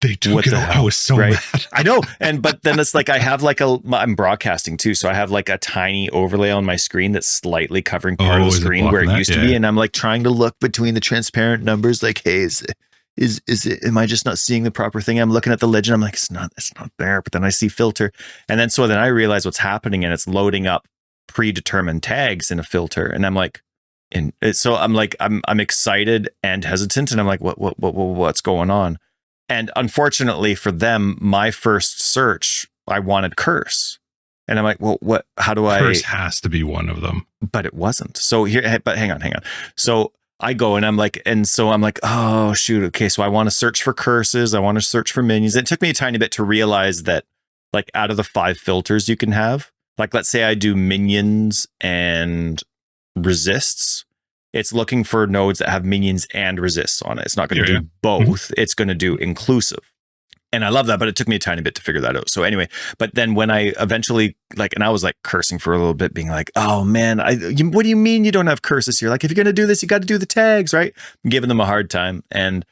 they took it. I was so mad. I know. But then it's like, I have like I'm broadcasting too. So I have like a tiny overlay on my screen that's slightly covering part of the screen where it used to be. And I'm like trying to look between the transparent numbers. Like, hey, is it, am I just not seeing the proper thing? I'm looking at the legend. I'm like, it's not there. But then I see filter. And then I realize what's happening and it's loading up predetermined tags in a filter. And I'm like, I'm excited and hesitant. And I'm like, what's going on? And unfortunately for them, my first search, I wanted curse. And I'm like, well, how do I? Curse has to be one of them. But it wasn't. So hang on. So I go and I'm like, oh, shoot. Okay. So I want to search for curses. I want to search for minions. It took me a tiny bit to realize that like out of the 5 filters you can have, like, let's say I do minions and resists. It's looking for nodes that have minions and resists on it. It's not going to do both. It's going to do inclusive. And I love that, but it took me a tiny bit to figure that out. So anyway, but then when I eventually and I was like cursing for a little bit, being like, oh man, what do you mean you don't have curses here? Like, if you're going to do this, you got to do the tags, right? I'm giving them a hard time. And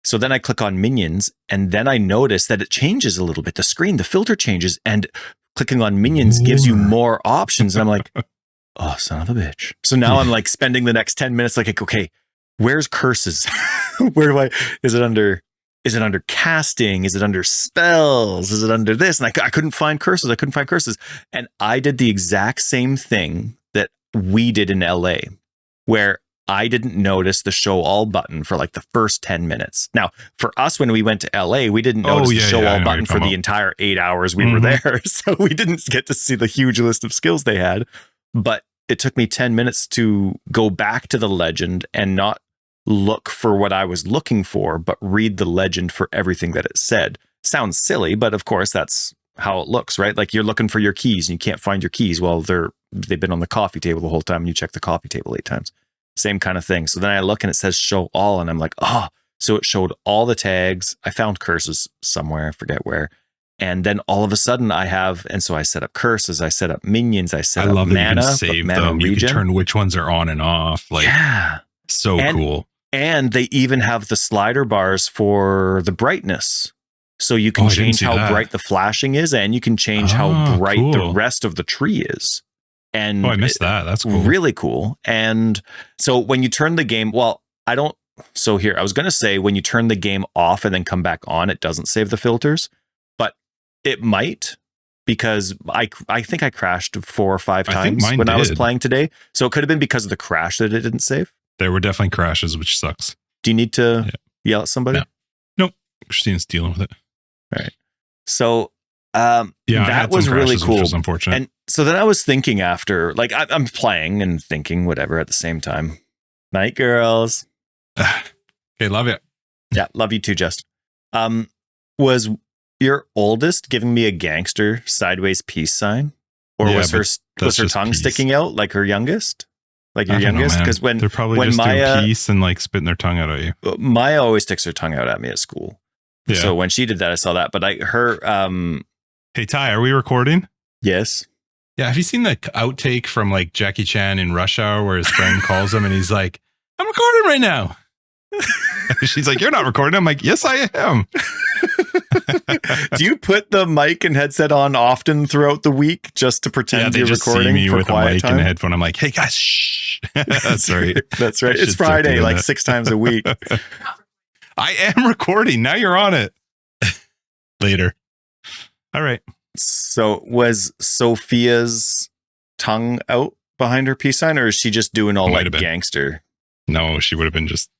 so then I click on minions, and then I notice that it changes a little bit. The screen, the filter changes, and clicking on minions gives you more options. And I'm like, oh, son of a bitch. So now I'm like spending the next 10 minutes like, okay, where's curses? Where do is it under casting? Is it under spells? Is it under this? And I couldn't find curses. And I did the exact same thing that we did in LA, where I didn't notice the show all button for like the first 10 minutes. Now, for us, when we went to LA, we didn't notice the show all button for the entire 8 hours we were there. So we didn't get to see the huge list of skills they had. But it took me 10 minutes to go back to the legend and not look for what I was looking for, but read the legend for everything that it said. Sounds silly, but of course that's how it looks, right? Like you're looking for your keys and you can't find your keys. Well, they've been on the coffee table the whole time and you check the coffee table 8 times. Same kind of thing. So then I look and it says show all, and I'm like, oh, so it showed all the tags. I found curses somewhere, I forget where. And then all of a sudden so I set up curses, I set up minions, I set up mana. I love that you can save them. You can turn which ones are on and off. Like, yeah. So cool. And they even have the slider bars for the brightness. So you can change how bright the flashing is, and you can change how bright the rest of the tree is. And I missed that. That's cool. Really cool. And so when you turn the game, I was going to say when you turn the game off and then come back on, it doesn't save the filters, but it might, because I think I crashed 4 or 5 times when I was playing today. So it could have been because of the crash that it didn't save. There were definitely crashes, which sucks. Do you need to yell at somebody? No. Nope. Christine's dealing with it. All right. So that was really cool. Which was unfortunate. And so then I was thinking after, like I'm playing and thinking whatever at the same time. Night, girls. Okay, love it. Yeah, love you too, Just. Was your oldest giving me a gangster sideways peace sign? Or was her tongue sticking out like her youngest? Like your youngest? Because when they're probably just doing peace and like spitting their tongue out at you. Maya always sticks her tongue out at me at school. Yeah. So when she did that, I saw that. But Hey Ty, are we recording? Yes. Yeah. Have you seen the outtake from like Jackie Chan in Rush Hour where his friend calls him and he's like, I'm recording right now. She's like, you're not recording. I'm like, yes, I am. Do you put the mic and headset on often throughout the week just to pretend you're recording? See me for with quiet a mic time? And a headphone. I'm like, hey guys, shh. That's right. That's right. It's Friday, like 6 times a week. I am recording. Now you're on it. Later. All right. So was Sophia's tongue out behind her peace sign, or is she just doing all like gangster? No, she would have been just,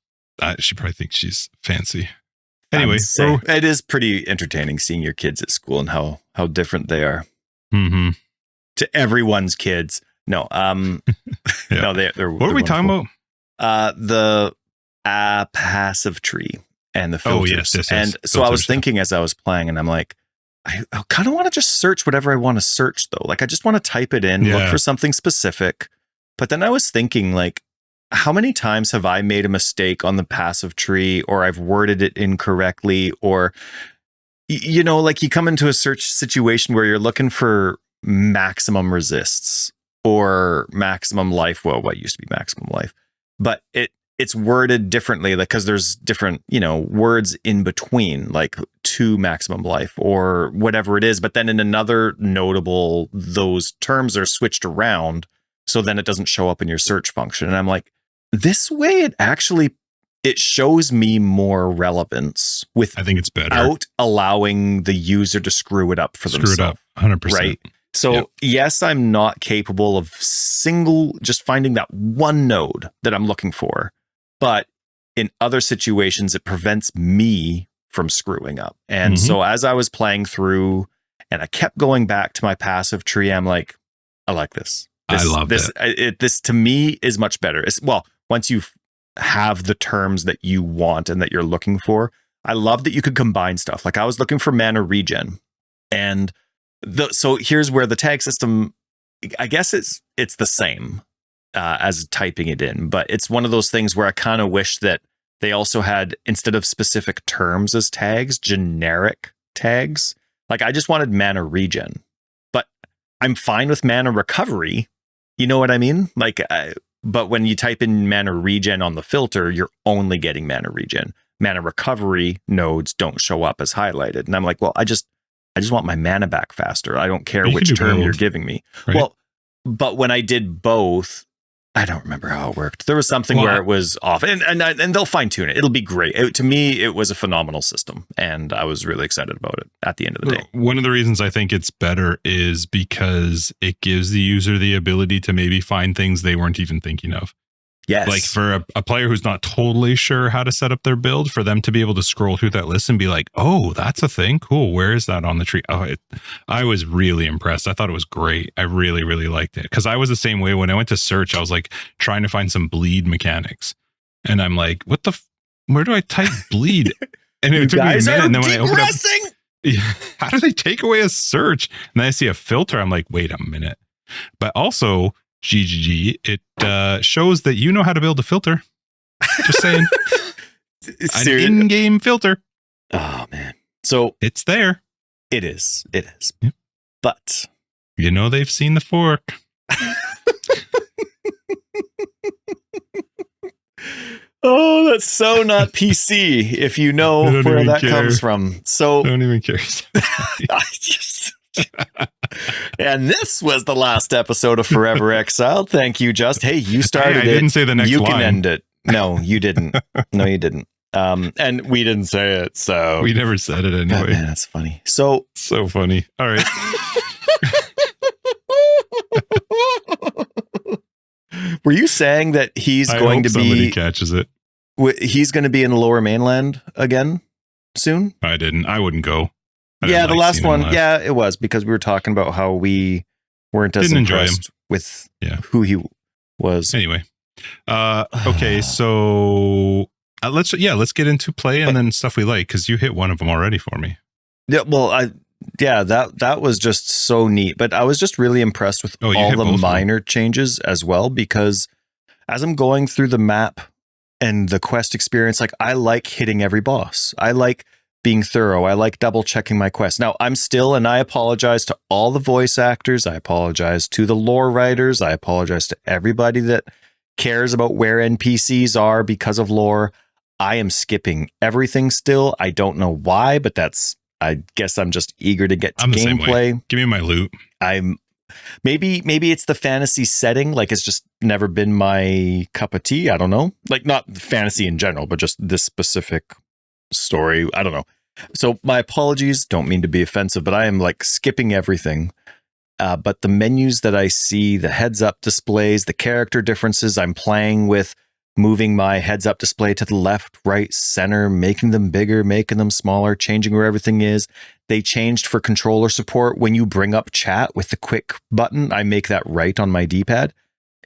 she probably thinks she's fancy. Anyway, it is pretty entertaining seeing your kids at school and how different they are to everyone's kids. No, no, they're. What are we talking about? The passive tree and the filters. Oh, yes. And so I was thinking as I was playing, and I'm like, I kind of want to just search whatever I want to search, though. Like, I just want to type it in, look for something specific. But then I was thinking, like, how many times have I made a mistake on the passive tree, or I've worded it incorrectly, or, like you come into a search situation where you're looking for maximum resists or maximum life. Well, what used to be maximum life, but it's worded differently, like, because there's different, words in between, like to maximum life or whatever it is. But then in another notable, those terms are switched around. So then it doesn't show up in your search function. And I'm like, this way it shows me more relevance I think it's better without allowing the user to screw it up for themselves. Screw it up 100%. Right. So yes, I'm not capable of just finding that one node that I'm looking for, but in other situations, it prevents me from screwing up. And so as I was playing through and I kept going back to my passive tree, I'm like, I like this. I love this. This to me is much better. Once you have the terms that you want and that you're looking for, I love that you could combine stuff. Like I was looking for mana regen, and so here's where the tag system, I guess it's the same as typing it in, but it's one of those things where I kind of wish that they also had, instead of specific terms as tags, generic tags. Like I just wanted mana regen, but I'm fine with mana recovery. You know what I mean? Like, but when you type in mana regen on the filter, you're only getting mana regen. Mana recovery nodes don't show up as highlighted. And I'm like, well, I just want my mana back faster. I don't care which term you're giving me. Right? Well, but when I did both, I don't remember how it worked. There was something where it was off, and they'll fine tune it. It'll be great. To me, it was a phenomenal system, and I was really excited about it at the end of the day. One of the reasons I think it's better is because it gives the user the ability to maybe find things they weren't even thinking of. Yes. Like for a player who's not totally sure how to set up their build, for them to be able to scroll through that list and be like, oh, that's a thing. Cool. Where is that on the tree? I was really impressed. I thought it was great. I really, really liked it. Because I was the same way when I went to search. I was like trying to find some bleed mechanics. And I'm like, where do I type bleed? And it took me a minute. And then when I opened up, how do they take away a search? And then I see a filter. I'm like, wait a minute. But also, GGG, it shows that you know how to build a filter. Just saying. An in-game filter. Oh, man. So it's there. It is. Yep. But you know they've seen the fork. Oh, that's so not PC if you know where that comes from. So I don't even care. And this was the last episode of Forever Exiled. Thank you, Just. Hey, you started it. I didn't say the next line. You can end it. No, you didn't. No, you didn't. And we didn't say it, so we never said it anyway. Oh, man, that's funny. So funny. All right. Were you saying that he's going to somebody catches it? He's going to be in the Lower Mainland again soon? I didn't. I wouldn't go. Yeah, the last one. Yeah, it was because we were talking about how we weren't as impressed with who he was. Anyway, okay, so let's get into play and then stuff we like, because you hit one of them already for me. Yeah, well, that was just so neat. But I was just really impressed with all the minor changes as well, because as I'm going through the map and the quest experience, like I like hitting every boss. I like being thorough. I like double checking my quests. Now I'm still, and I apologize to all the voice actors. I apologize to the lore writers. I apologize to everybody that cares about where NPCs are because of lore. I am skipping everything still. I don't know why, but I guess I'm just eager to get to gameplay. Give me my loot. Maybe it's the fantasy setting. Like it's just never been my cup of tea. I don't know. Like not fantasy in general, but just this specific story. I don't know. So my apologies. Don't mean to be offensive, but I am like skipping everything. But the menus that I see, the heads up displays, the character differences, I'm playing with moving my heads up display to the left, right, center, making them bigger, making them smaller, changing where everything is. They changed for controller support. When you bring up chat with the quick button, I make that right on my D-pad.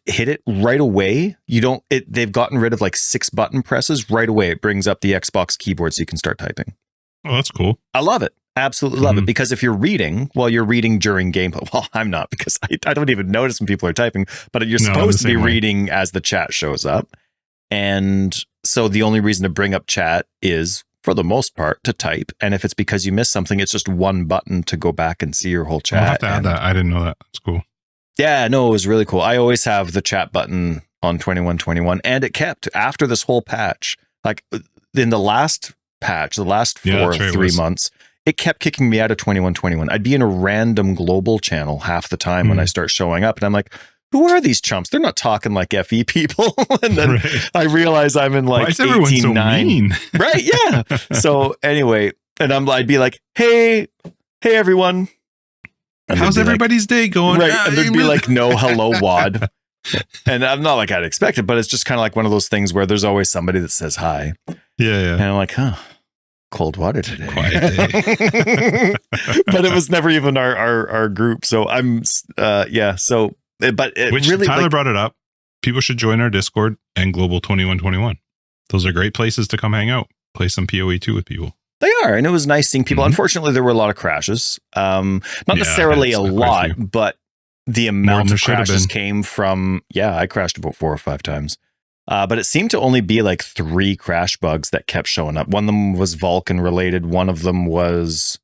Hit it right away. They've gotten rid of like 6 button presses right away. It brings up the Xbox keyboard so you can start typing. Oh, that's cool. I love it. Absolutely love it. Because if you're reading, you're reading during gameplay. Well, I'm not, because I don't even notice when people are typing, but you're supposed to be reading as the chat shows up. And so the only reason to bring up chat is, for the most part, to type. And if it's because you missed something, it's just one button to go back and see your whole chat. I'll have to add that. I didn't know that. That's cool. Yeah, no, it was really cool. I always have the chat button on 2121, and it kept after this whole patch. Like in the last patch, the last 4 or 3 months, it kept kicking me out of 2121. I'd be in a random global channel half the time when I start showing up, and I'm like, who are these chumps? They're not talking like FE people. And then I realize I'm in like 18.9. Right, yeah. So anyway, and I'd be like, hey everyone. And how's everybody's day going? Right. And there'd be like, no, hello, WAD. And I'm not like I'd expect it, but it's just kind of like one of those things where there's always somebody that says hi. Yeah. And I'm like, cold water today. Quiet day. But it was never even our group. So I'm, So, but it which really, Tyler brought it up. People should join our Discord and Global 2121. Those are great places to come hang out, play some PoE2 with people. They are, and it was nice seeing people. Unfortunately, there were a lot of crashes. Not necessarily a lot, but the amount of crashes came from, I crashed about 4 or 5 times. But it seemed to only be like 3 crash bugs that kept showing up. One of them was Vulcan related. One of them was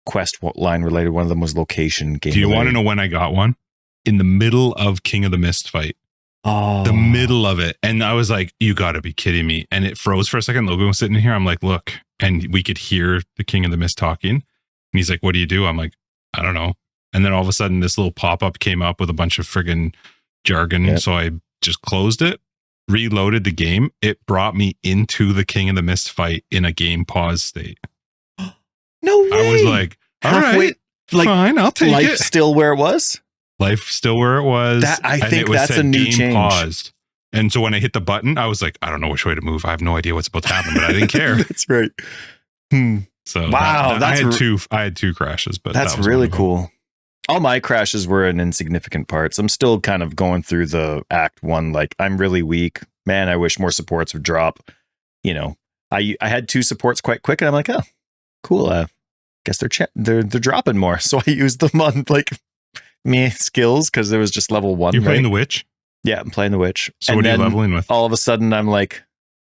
quest line related. One of them was location game. Do you want to know when I got one? In the middle of King of the Mist fight. Oh, the middle of it. And I was like, you got to be kidding me. And it froze for a second. Logan was sitting here. I'm like, look. And we could hear the King of the Mist talking. And he's like, what do you do? I'm like, I don't know. And then all of a sudden, this little pop-up came up with a bunch of friggin' jargon. Yep. So I just closed it, reloaded the game. It brought me into the King of the Mist fight in a game pause state. No way. I was like, all right, fine, I'll take life it. Still where it was? Life still where it was. I think that's a new change. Paused. And so when I hit the button, I was like, I don't know which way to move. I have no idea what's about to happen, but I didn't care. That's right. So wow, I had two crashes, but that's really cool. All my crashes were in insignificant parts. I'm still kind of going through the act one. Like, I'm really weak. Man, I wish more supports would drop. You know, I had 2 supports quite quick, and I'm like, oh, cool. Guess they're dropping more. So I used them on like me skills because there was just level 1. You're playing the witch? Yeah, I'm playing the witch. So what are you leveling with? All of a sudden, I'm like,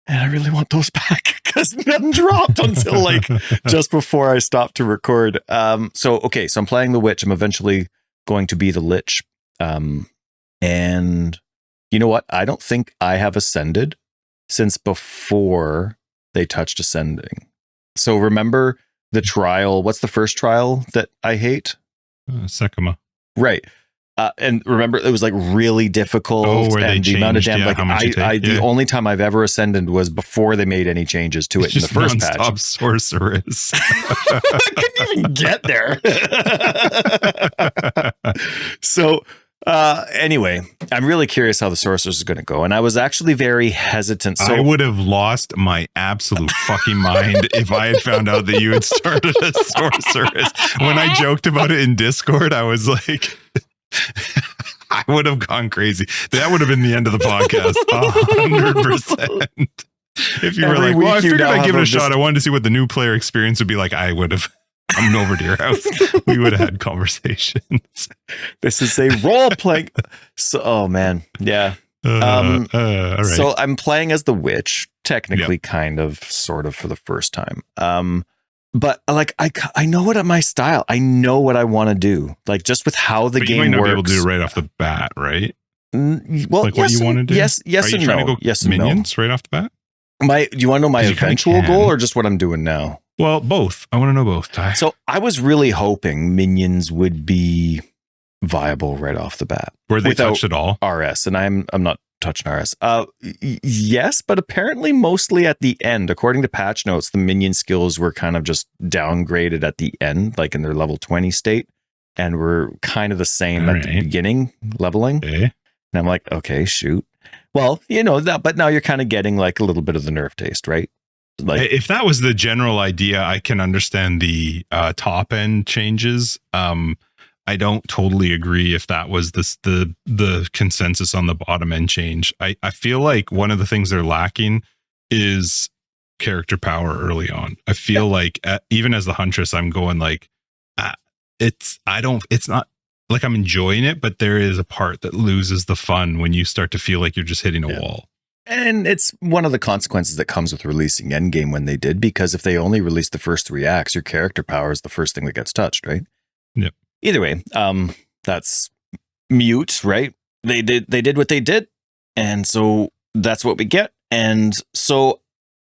man, I really want those back because none dropped until like just before I stopped to record. So I'm playing the witch. I'm eventually going to be the lich. And you know what? I don't think I have ascended since before they touched ascending. So remember the trial? What's the first trial that I hate? Sekima. Right. And remember, it was like really difficult. Where and they the amount of changed, the only time I've ever ascended was before they made any changes to it in the first patch. Sorceress. I couldn't even get there. So anyway, I'm really curious how the sorceress is going to go. And I was actually very hesitant. So I would have lost my absolute fucking mind if I had found out that you had started a sorceress. When I joked about it in Discord, I was like, I would have gone crazy. That would have been the end of the podcast. 100%. If you were like, well, I figured I'd give it a shot. I wanted to see what the new player experience would be like. I would have come over to your house. We would have had conversations. This is a role playing. So, oh man. Yeah. All right. So I'm playing as the witch, technically, kind of, sort of, for the first time. But like, I know what my style. I know what I want to do. Like, just with how the game works. You might not be able to do it right off the bat, right? Well, like what you want to do. Yes, Are you and trying no. to go minions right off the bat? Do you want to know my eventual goal or just what I'm doing now? Well, both. I want to know both, Ty. So I was really hoping minions would be viable right off the bat. Were they touched at all? RS, and I'm not touching RS. Yes, but apparently mostly at the end. According to patch notes, the minion skills were kind of just downgraded at the end, like in their level 20 state, and were kind of the same at the beginning leveling. Okay. And I'm like, okay, shoot. Well, you know that, but now you're kind of getting like a little bit of the nerf taste, right? Like, if that was the general idea, I can understand the top end changes. I don't totally agree if that was the consensus on the bottom end change. I feel like one of the things they're lacking is character power early on. I feel like even as the huntress, I'm going like, it's not like I'm enjoying it, but there is a part that loses the fun when you start to feel like you're just hitting a wall. And it's one of the consequences that comes with releasing Endgame when they did, because if they only release the first 3 acts, your character power is the first thing that gets touched, right? Yep. Either way, that's mute, right? They did what they did, and so that's what we get. And so,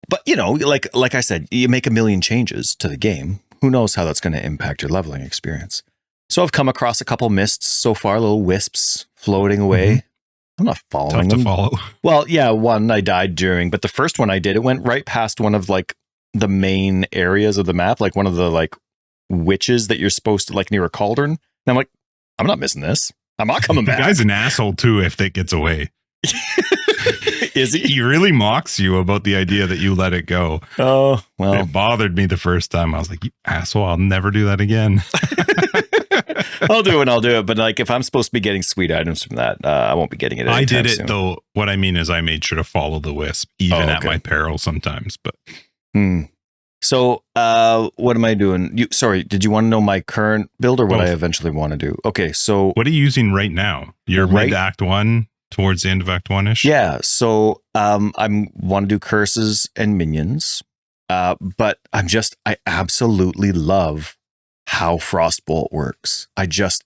but you know, like I said, you make a million changes to the game. Who knows how that's going to impact your leveling experience? So I've come across a couple mists so far, little wisps floating away. Mm-hmm. I'm not following them. To follow. Well, yeah, one I died during, but the first one I did, it went right past one of like the main areas of the map, like one of the like witches that you're supposed to like near a cauldron. And I'm like, I'm not missing this. I'm not coming back. The guy's an asshole too if it gets away. Is he? He really mocks you about the idea that you let it go. Oh, well. It bothered me the first time. I was like, you asshole, I'll never do that again. I'll do it. But like, if I'm supposed to be getting sweet items from that, I won't be getting it. I did it soon. though. What I mean is I made sure to follow the wisp, even at my peril sometimes. But So what am I doing? Did you want to know my current build or what I eventually want to do? Okay, so what are you using right now? You're mid Act 1, towards the end of Act 1-ish? Yeah, so I want to do curses and minions. But I absolutely love how Frostbolt works. I just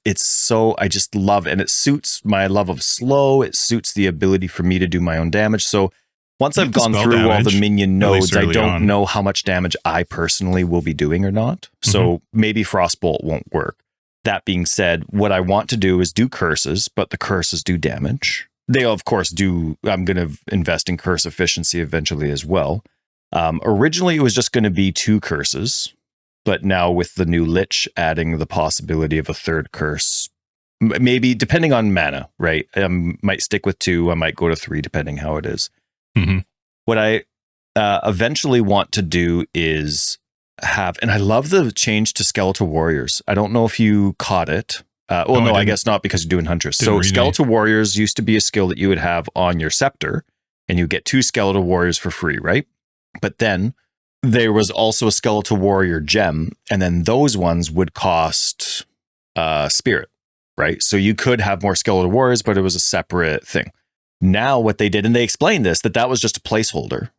love, and it suits my love of slow. It suits the ability for me to do my own damage. So once I've gone through all the minion nodes, I don't know how much damage I personally will be doing or not. So maybe Frostbolt won't work. That being said, what I want to do is do curses, but the curses do damage. They, of course, do. I'm going to invest in curse efficiency eventually as well. Originally, it was just going to be 2 curses, but now with the new Lich adding the possibility of a 3rd curse, maybe depending on mana, right? I might stick with 2. I might go to 3, depending how it is. What I eventually want to do is have, and I love the change to Skeletal Warriors. I don't know if you caught it. I guess not, because you're doing Huntress. So Skeletal Warriors used to be a skill that you would have on your Scepter, and you get 2 Skeletal Warriors for free, right? But then there was also a Skeletal Warrior gem, and then those ones would cost Spirit, right? So you could have more Skeletal Warriors, but it was a separate thing. Now what they did, and they explained this, that was just a placeholder.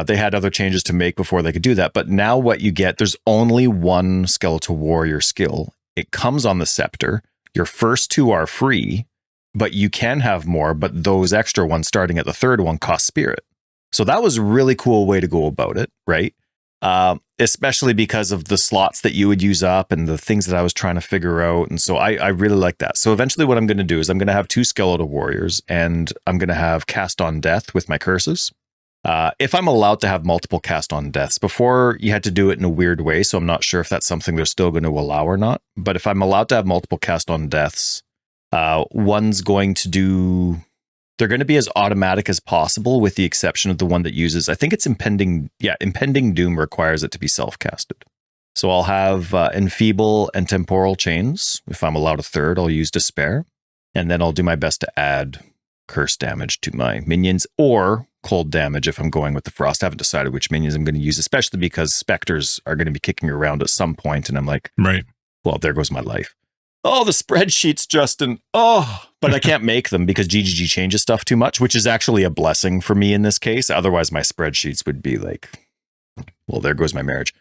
They had other changes to make before they could do that. But now what you get, there's only 1 Skeletal Warrior skill. It comes on the Scepter. Your first 2 are free, but you can have more. But those extra ones starting at the 3rd one cost Spirit. So that was a really cool way to go about it, right? Especially because of the slots that you would use up and the things that I was trying to figure out. And so I really like that. So eventually what I'm going to do is I'm going to have 2 Skeletal Warriors, and I'm going to have Cast on Death with my curses. If I'm allowed to have multiple Cast on Deaths. Before, you had to do it in a weird way, so I'm not sure if that's something they're still going to allow or not. But if I'm allowed to have multiple Cast on Deaths, one's going to do... They're going to be as automatic as possible, with the exception of the one that uses, I think it's Impending. Yeah, Impending Doom requires it to be self-casted. So I'll have Enfeeble and Temporal Chains. If I'm allowed a 3rd, I'll use Despair. And then I'll do my best to add curse damage to my minions, or cold damage if I'm going with the Frost. I haven't decided which minions I'm going to use, especially because Spectres are going to be kicking around at some point, and I'm like, right. Well, there goes my life. Oh, the spreadsheets, Justin. Oh, but I can't make them because GGG changes stuff too much, which is actually a blessing for me in this case. Otherwise, my spreadsheets would be like, well, there goes my marriage.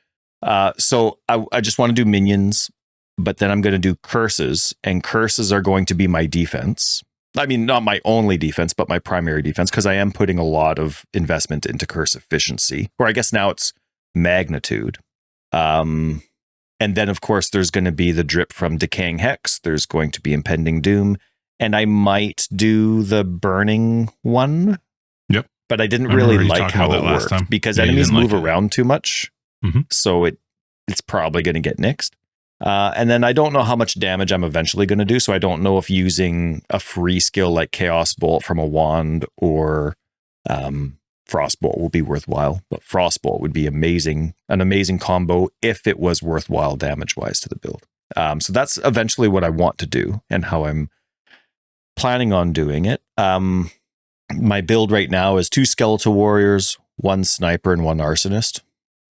So I just want to do minions, but then I'm going to do curses, and curses are going to be my defense. I mean, not my only defense, but my primary defense, because I am putting a lot of investment into curse efficiency, or I guess now it's magnitude. And then, of course, there's going to be the drip from Decaying Hex. There's going to be Impending Doom. And I might do the Burning one. Yep. But I didn't really like how it worked, because enemies move around too much. So it's probably going to get nixed. And then I don't know how much damage I'm eventually going to do. So I don't know if using a free skill like Chaos Bolt from a wand or Frostbolt will be worthwhile, but Frostbolt would be an amazing combo if it was worthwhile damage-wise to the build. So that's eventually what I want to do and how I'm planning on doing it. My build right now is 2 Skeletal Warriors, 1 Sniper, and 1 Arsonist.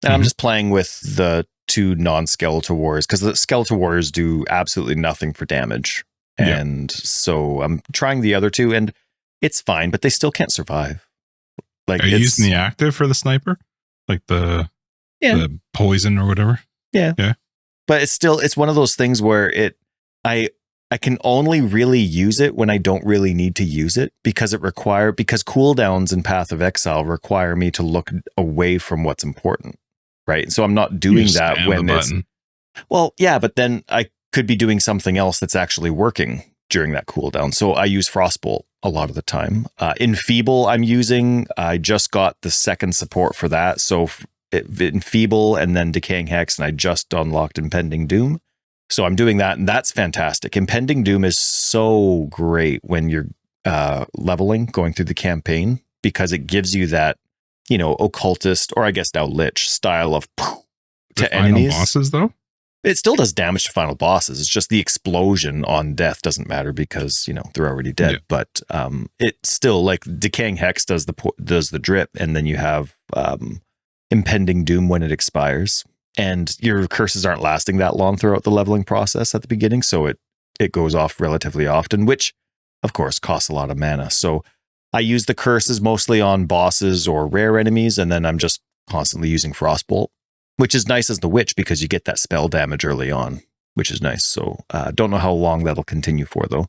And I'm just playing with the 2 non-Skeletal Warriors, because the Skeletal Warriors do absolutely nothing for damage. And so I'm trying the other 2, and it's fine, but they still can't survive. Like, are you using the active for the Sniper? Like the poison or whatever? Yeah. But it's one of those things where I can only really use it when I don't really need to use it, because cooldowns in Path of Exile require me to look away from what's important. Right. So I'm not doing that when it's... Well, yeah, but then I could be doing something else that's actually working during that cooldown. So I use Frostbolt a lot of the time. Enfeeble I just got the 2nd support for that. So Enfeeble and then Decaying Hex, and I just unlocked Impending Doom. So I'm doing that, and that's fantastic. Impending Doom is so great when you're leveling, going through the campaign, because it gives you that, occultist, or I guess now Lich style of to enemies. Bosses, though? It still does damage to final bosses. It's just the explosion on death doesn't matter, because they're already dead. Yeah. But it's still like Decaying Hex does the drip, and then you have Impending Doom when it expires, and your curses aren't lasting that long throughout the leveling process at the beginning, so it goes off relatively often, which of course costs a lot of mana. So I use the curses mostly on bosses or rare enemies, and then I'm just constantly using Frostbolt, which is nice as the Witch, because you get that spell damage early on. which is nice. So don't know how long that'll continue for though.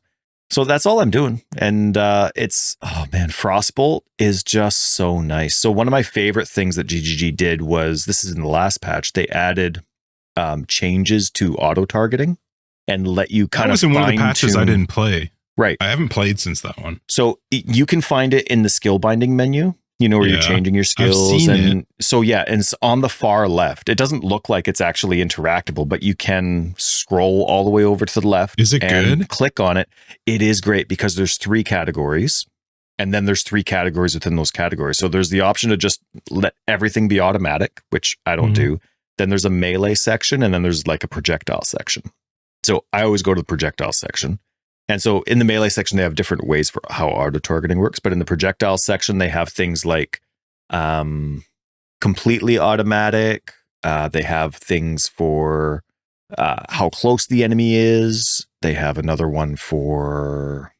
So that's all I'm doing. And it's, oh man, Frostbolt is just so nice. So one of my favorite things that GGG did was, this is in the last patch, they added changes to auto targeting and let you kind of That was in one of the patches I didn't play. Right. I haven't played since that one. So you can find it in the skill binding menu, you know, where you're changing your skills. I've seen it. So yeah, and it's on the far left. It doesn't look like it's actually interactable, but you can scroll all the way over to the left. Is it and good? Click on it. It is great because there's 3 categories. And then there's 3 categories within those categories. So there's the option to just let everything be automatic, which I don't do. Then there's a melee section, and then there's like a projectile section. So I always go to the projectile section. And so in the melee section, they have different ways for how auto targeting works. But in the projectile section, they have things like completely automatic. They have things for how close the enemy is. They have another one for,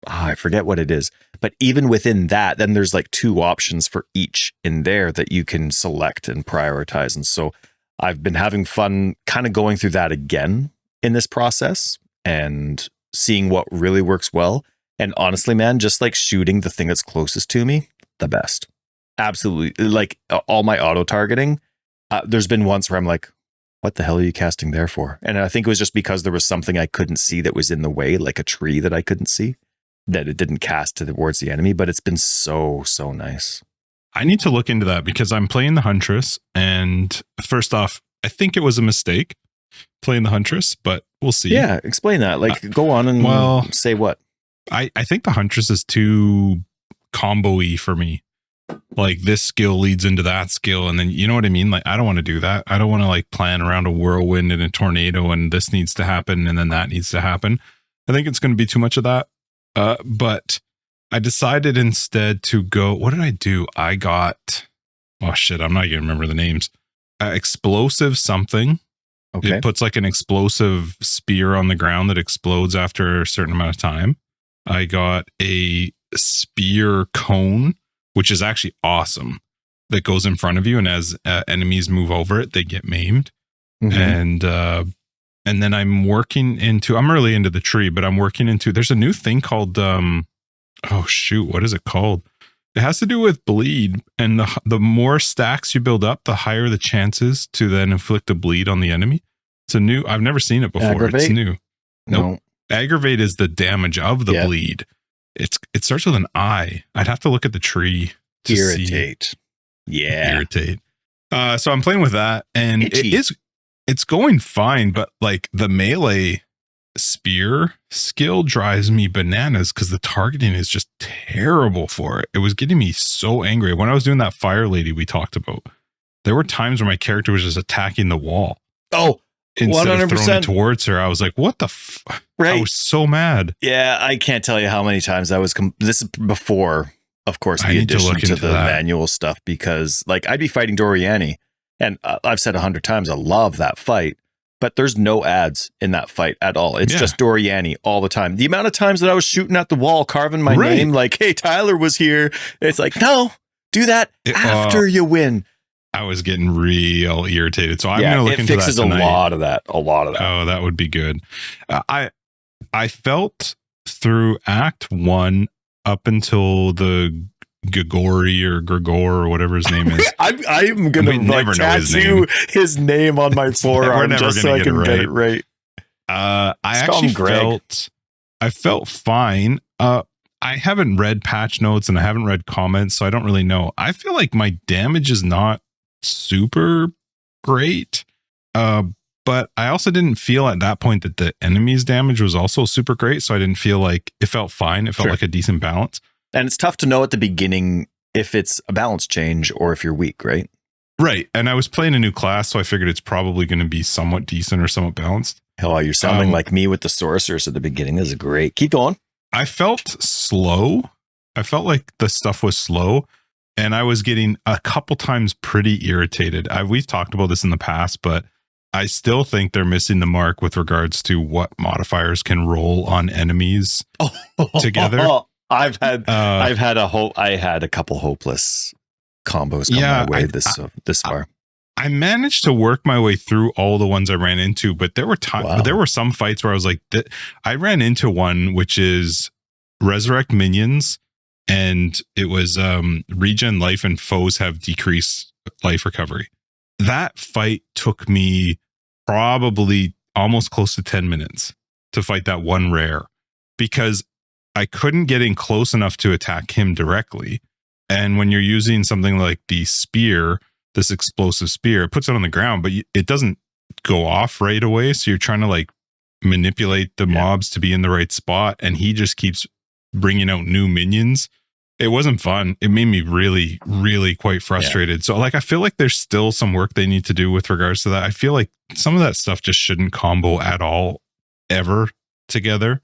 I forget what it is. But even within that, then there's like 2 options for each in there that you can select and prioritize. And so I've been having fun kind of going through that again in this process and seeing what really works well. And honestly, man, just like shooting the thing that's closest to me, the best. Absolutely. Like all my auto targeting, there's been once where I'm like, what the hell are you casting there for? And I think it was just because there was something I couldn't see that was in the way, like a tree that I couldn't see, that it didn't cast towards the enemy. But it's been so nice. I need to look into that because I'm playing the Huntress. And first off, I think it was a mistake playing the Huntress, but we'll see. Yeah, explain that. Like, go on and say what. I think the Huntress is too combo-y for me. Like, this skill leads into that skill, and then, you know what I mean? Like, I don't want to do that. I don't want to like plan around a whirlwind and a tornado, and this needs to happen, and then that needs to happen. I think it's going to be too much of that. But I decided instead to go. What did I do? I got. Oh shit! I'm not going to remember the names. Explosive something. Okay. It puts like an explosive spear on the ground that explodes after a certain amount of time. I got a spear cone, which is actually awesome, that goes in front of you, and as enemies move over it, they get maimed. And then I'm working into, I'm really into the tree, but I'm working into, there's a new thing called, oh shoot, what is it called? It has to do with bleed, and the more stacks you build up, the higher the chances to then inflict a bleed on the enemy. It's a new, I've never seen it before. Aggravate? It's new. No. Aggravate is the damage of the bleed. It starts with an I. I'd have to look at the tree to Irritate. Yeah. Irritate. So I'm playing with that, and Itchy. it's going fine, but like the melee spear skill drives me bananas because the targeting is just terrible for it. It was getting me so angry. When I was doing that fire lady we talked about, there were times where my character was just attacking the wall. Oh, instead 100%. of throwing it towards her. I was like, what the right. I was so mad. Yeah, I can't tell you how many times I was this is before, of course, the addition to the manual stuff, because like I'd be fighting Doriani, and I've said 100 times I love that fight, but there's no ads in that fight at all. It's just Doriani all the time. The amount of times that I was shooting at the wall, carving my name, like, hey, Tyler was here. It's like, no, do that after you win. I was getting real irritated. So I'm going to look into that tonight. It fixes a lot of that. Oh, that would be good. I felt through Act 1 up until the Gregor or whatever his name is. I'm going to never tattoo his name on my forearm just so I can get it right. I actually felt fine. I haven't read patch notes and I haven't read comments, so I don't really know. I feel like my damage is not super great. But I also didn't feel at that point that the enemy's damage was also super great. So I didn't feel like it felt fine. It felt like a decent balance. And it's tough to know at the beginning if it's a balance change or if you're weak, right? Right. And I was playing a new class, so I figured it's probably going to be somewhat decent or somewhat balanced. Oh, you're sounding like me with the sorceress at the beginning. This is great. Keep going. I felt slow. I felt like the stuff was slow. And I was getting a couple times pretty irritated. We've talked about this in the past, but I still think they're missing the mark with regards to what modifiers can roll on enemies together. I had a couple hopeless combos come my way this far. I managed to work my way through all the ones I ran into, but there were some fights where I was like, I ran into one which is resurrect minions, and it was regen life and foes have decreased life recovery. That fight took me probably almost close to 10 minutes to fight that one rare, because I couldn't get in close enough to attack him directly. And when you're using something like the spear, this explosive spear, it puts it on the ground, but it doesn't go off right away. So you're trying to like manipulate the mobs to be in the right spot. And he just keeps bringing out new minions. It wasn't fun. It made me really, really quite frustrated. Yeah. So like, I feel like there's still some work they need to do with regards to that. I feel like some of that stuff just shouldn't combo at all, ever together.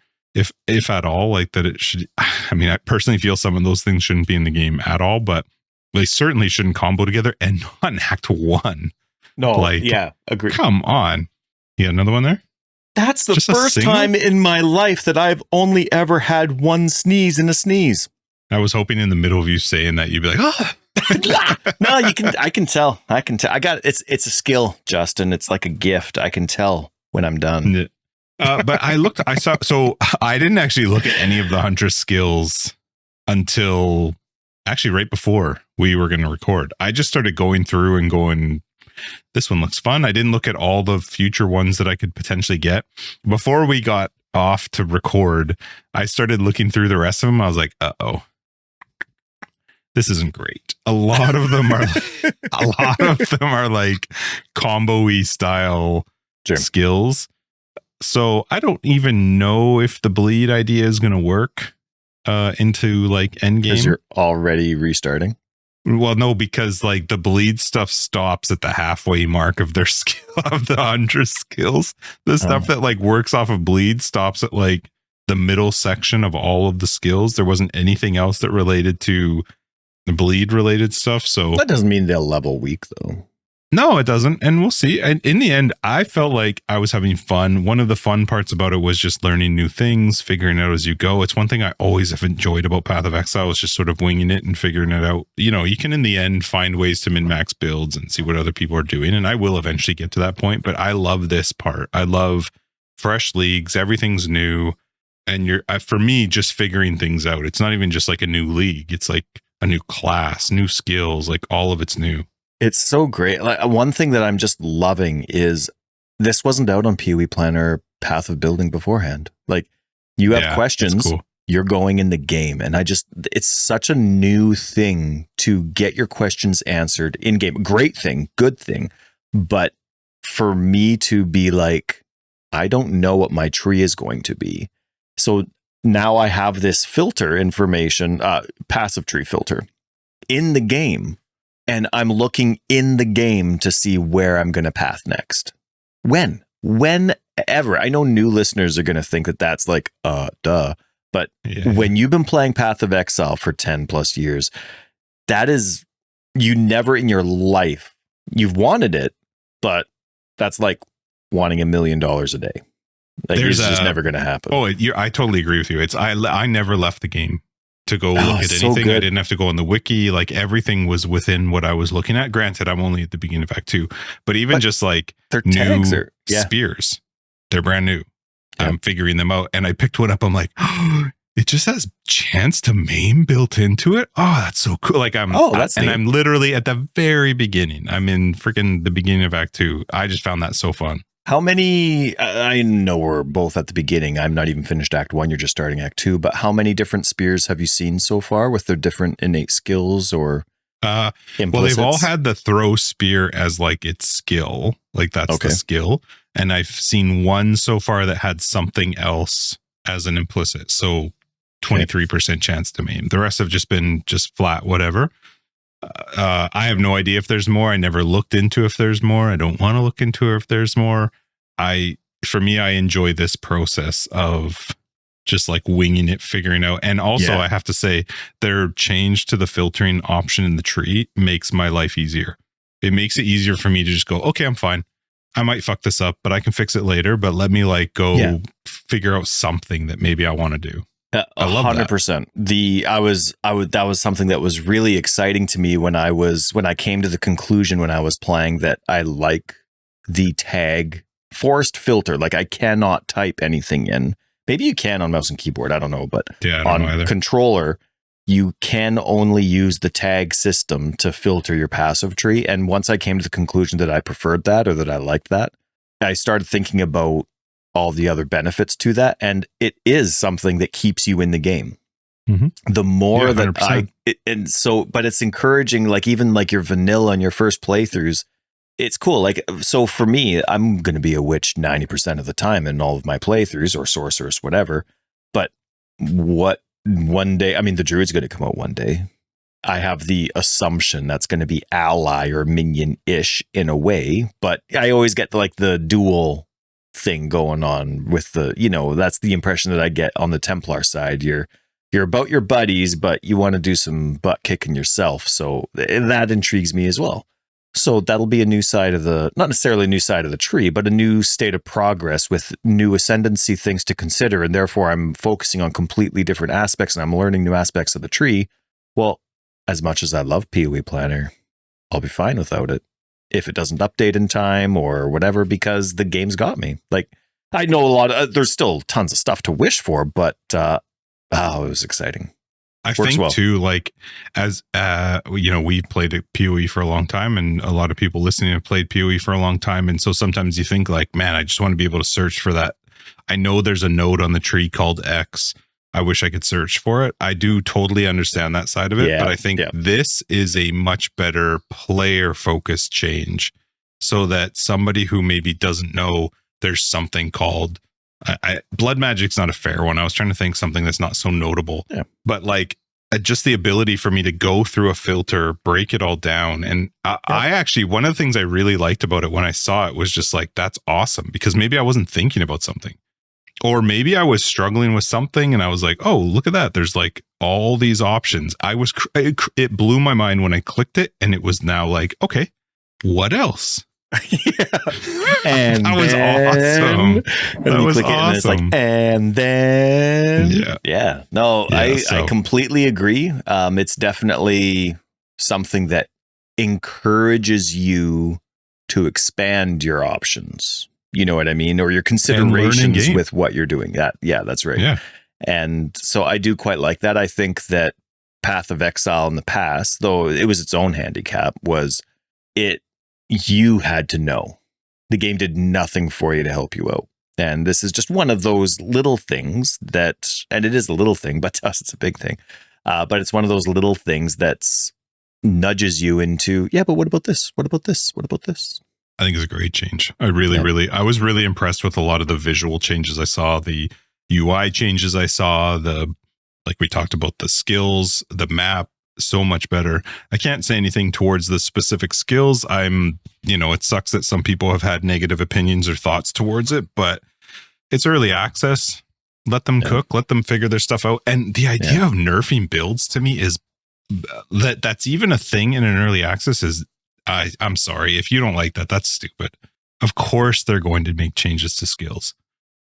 If at all, like that it should. I mean, I personally feel some of those things shouldn't be in the game at all, but they certainly shouldn't combo together, and not in Act 1. No, like, yeah, agree. Come on. Yeah, another one there? That's the first time in my life that I've only ever had one sneeze in a sneeze. I was hoping in the middle of you saying that you'd be like, oh. No, I can tell. I got it's a skill, Justin. It's like a gift. I can tell when I'm done. But I didn't actually look at any of the hunter skills until actually right before we were going to record. I just started going through and going, this one looks fun. I didn't look at all the future ones that I could potentially get. Before we got off to record, I started looking through the rest of them. I was like, uh-oh, this isn't great. A lot of them are like combo-y style skills. So I don't even know if the bleed idea is going to work into like end game. Because you're already restarting. Well, no, because like the bleed stuff stops at the halfway mark of their skill of the 100 skills. The stuff that like works off of bleed stops at like the middle section of all of the skills. There wasn't anything else that related to the bleed related stuff. So that doesn't mean they'll level weak though. No, it doesn't. And we'll see. And in the end, I felt like I was having fun. One of the fun parts about it was just learning new things, figuring out as you go. It's one thing I always have enjoyed about Path of Exile is just sort of winging it and figuring it out. You know, you can in the end find ways to min-max builds and see what other people are doing. And I will eventually get to that point. But I love this part. I love fresh leagues. Everything's new. And for me, just figuring things out. It's not even just like a new league. It's like a new class, new skills, like all of it's new. It's so great. Like one thing that I'm just loving is this wasn't out on PoE Planner Path of Building beforehand. Like you have questions, cool. You're going in the game. And it's such a new thing to get your questions answered in game. Great thing, good thing. But for me to be like, I don't know what my tree is going to be. So now I have this filter information, passive tree filter in the game. And I'm looking in the game to see where I'm going to path next. Whenever. I know new listeners are going to think that that's like, duh. But when you've been playing Path of Exile for 10 plus years, that is, you never in your life, you've wanted it, but that's like wanting $1 million a day. Like it's just never going to happen. Oh, I totally agree with you. I never left the game to go look at anything. So I didn't have to go on the wiki. Like everything was within what I was looking at. Granted, I'm only at the beginning of Act 2, but even just like new spears, they're brand new. Yeah. I'm figuring them out. And I picked one up. I'm like, oh, it just has chance to maim built into it. Oh, that's so cool. Like I'm literally at the very beginning. I'm in freaking the beginning of Act 2. I just found that so fun. How many, I know we're both at the beginning. I'm not even finished Act 1. You're just starting Act 2. But how many different spears have you seen so far with their different innate skills or implicits? Well, they've all had the throw spear as like its skill. Like that's the skill. And I've seen one so far that had something else as an implicit. So 23% chance to maim. The rest have just been just flat, whatever. I have no idea if there's more. I never looked into if there's more. I don't want to look into if there's more. For me, I enjoy this process of just like winging it, figuring out. And also I have to say their change to the filtering option in the tree makes my life easier. It makes it easier for me to just go, okay, I'm fine. I might fuck this up, but I can fix it later. But let me like go figure out something that maybe I want to do. I love that. 100%. That was something that was really exciting to me when I came to the conclusion when I was playing that I like the tag forced filter. Like I cannot type anything in. Maybe you can on mouse and keyboard. I don't know, but Yeah, I don't know on either. controller, you can only use the tag system to filter your passive tree. And once I came to the conclusion that I preferred that or that I liked that, I started thinking about all the other benefits to that. And it is something that keeps you in the game. Mhm. The more Yeah, that 100%. but it's encouraging, like even like your vanilla on your first playthroughs, it's cool. Like, so for me, I'm going to be a witch 90% of the time in all of my playthroughs or sorceress, whatever. But what one day, I mean, the druid's going to come out one day. I have the assumption that's going to be ally or minion-ish in a way, but I always get like the dual thing going on with the, that's the impression that I get on the Templar side. You're about your buddies, but you want to do some butt kicking yourself. So that intrigues me as well. So that'll be a new side of not necessarily a new side of the tree, but a new state of progress with new ascendancy things to consider. And therefore I'm focusing on completely different aspects and I'm learning new aspects of the tree. Well, as much as I love PoE Planner, I'll be fine without it if it doesn't update in time or whatever, because the game's got me. Like, I know there's still tons of stuff to wish for, but it was exciting. I think too, like as we played at PoE for a long time, and a lot of people listening have played PoE for a long time, and so sometimes you think like, man, I just want to be able to search for that. I know there's a node on the tree called X. I wish I could search for it. I do totally understand that side of it, but I think this is a much better player focused change, so that somebody who maybe doesn't know there's something called blood magic's not a fair one. I was trying to think something that's not so notable, but like just the ability for me to go through a filter, break it all down. And I actually, one of the things I really liked about it when I saw it was just like, that's awesome, because maybe I wasn't thinking about something, or maybe I was struggling with something and I was like, oh, look at that. There's like all these options. It blew my mind when I clicked it, and it was now like, okay, what else? And that was awesome. That was awesome. And it's like, and then I completely agree. It's definitely something that encourages you to expand your options. You know what I mean? Or your considerations with what you're doing. That's right. Yeah. And so I do quite like that. I think that Path of Exile in the past, though it was its own handicap, was you had to know. The game did nothing for you to help you out. And this is just one of those little things and it is a little thing, but to us it's a big thing. But it's one of those little things that nudges you into, but what about this? What about this? What about this? I think it's a great change. I was really impressed with a lot of the visual changes I saw, the UI changes I saw, like we talked about, the skills, the map, so much better. I can't say anything towards the specific skills. It sucks that some people have had negative opinions or thoughts towards it, but it's early access. Let them cook, let them figure their stuff out. And the idea of nerfing builds to me is that's even a thing in an early access is, I'm sorry, if you don't like that, that's stupid. Of course, they're going to make changes to skills.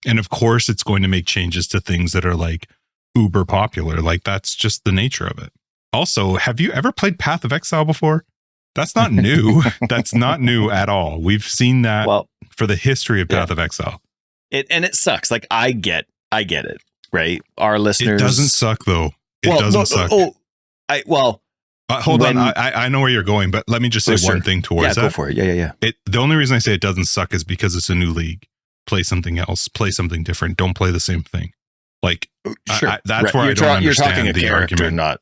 And of course, it's going to make changes to things that are like uber popular. Like that's just the nature of it. Also, have you ever played Path of Exile before? That's not new. That's not new at all. We've seen that for the history of Path of Exile. It sucks. Like I get it, right? Our listeners. It doesn't suck though. It doesn't suck. Hold on. I know where you're going, but let me just say one thing towards that. Go for it. Yeah. The only reason I say it doesn't suck is because it's a new league. Play something else. Play something different. Don't play the same thing. Like, sure. That's where I don't understand you're talking the argument. Not,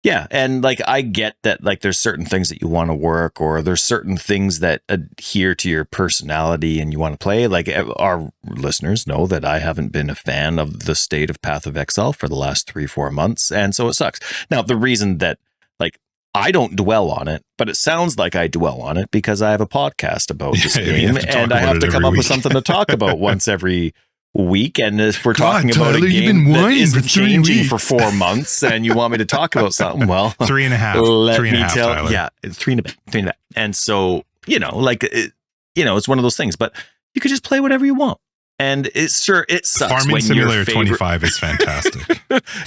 yeah. And like, I get that, like, there's certain things that you want to work, or there's certain things that adhere to your personality and you want to play. Like, our listeners know that I haven't been a fan of the state of Path of Exile for the last 3-4 months. And so it sucks. Now, the reason that, like, I don't dwell on it, but it sounds like I dwell on it because I have a podcast about this game, and I have to come up with something to talk about once every week. And if we're talking about a game that isn't changing for 4 months and you want me to talk about something, well, 3.5. Let me tell. Yeah, 3.5. And so, it's one of those things, but you could just play whatever you want. And it sucks. Farming when Simulator your favorite 25 is fantastic.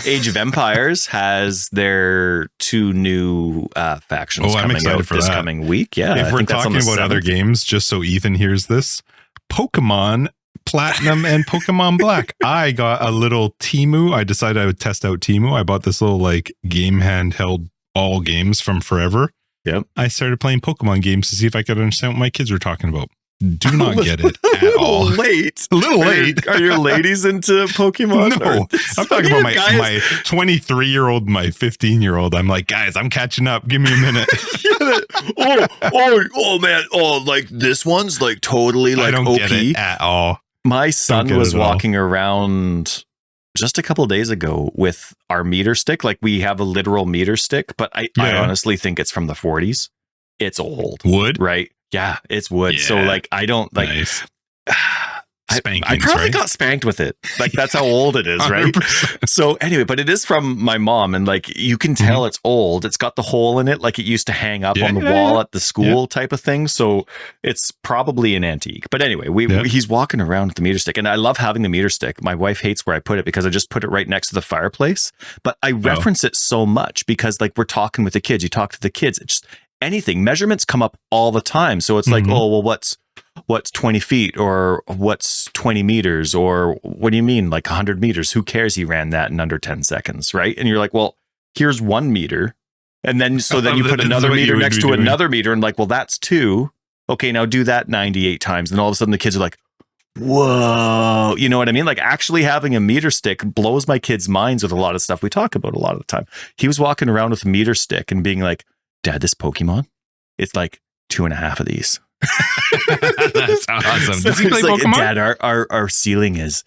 Age of Empires has their 2 new factions I'm coming excited out for this that. coming week. Yeah, If I we're think that's on talking the about other 7th. games, just so Ethan hears this, Pokemon Platinum and Pokemon Black. I got a little Temu. I decided I would test out Temu. I bought this little like game handheld all games from Forever. Yep. I started playing Pokemon games to see if I could understand what my kids were talking about. Do not get it A at little all. late. A little late. Are your ladies into Pokemon? No, I'm talking about my 23-year-old, my 15-year-old. I'm like, guys, I'm catching up. Give me a minute. oh man. Oh, like this one's like totally like I don't OP. get it at all. My son get was it at all. walking around just a couple of days ago with our meter stick. Like we have a literal meter stick, but I honestly think it's from the 40s. It's old. Wood? Right? Yeah, it's wood. Yeah. So like I don't like Nice. I probably got spanked with it. Like that's how old it is, right? 100%. So anyway, but it is from my mom, and like you can tell it's old. It's got the hole in it, like it used to hang up on the wall at the school type of thing. So it's probably an antique. But anyway, he's walking around with the meter stick, and I love having the meter stick. My wife hates where I put it because I just put it right next to the fireplace. But I reference it so much because like we're talking with the kids. You talk to the kids. It's just anything. Measurements come up all the time. So it's like, oh well, what's 20 feet or what's 20 meters or what do you mean like 100 meters? Who cares? He ran that in under 10 seconds, right? And you're like, well, here's 1 meter. And then then you put another meter next to another meter and like, well, that's 2. Okay, now do that 98 times. And all of a sudden the kids are like, whoa, you know what I mean? Like actually having a meter stick blows my kids' minds with a lot of stuff we talk about a lot of the time. He was walking around with a meter stick and being like, Dad, this Pokemon, it's like 2.5 of these. That's awesome. Does he play like, Pokemon? Dad, our ceiling is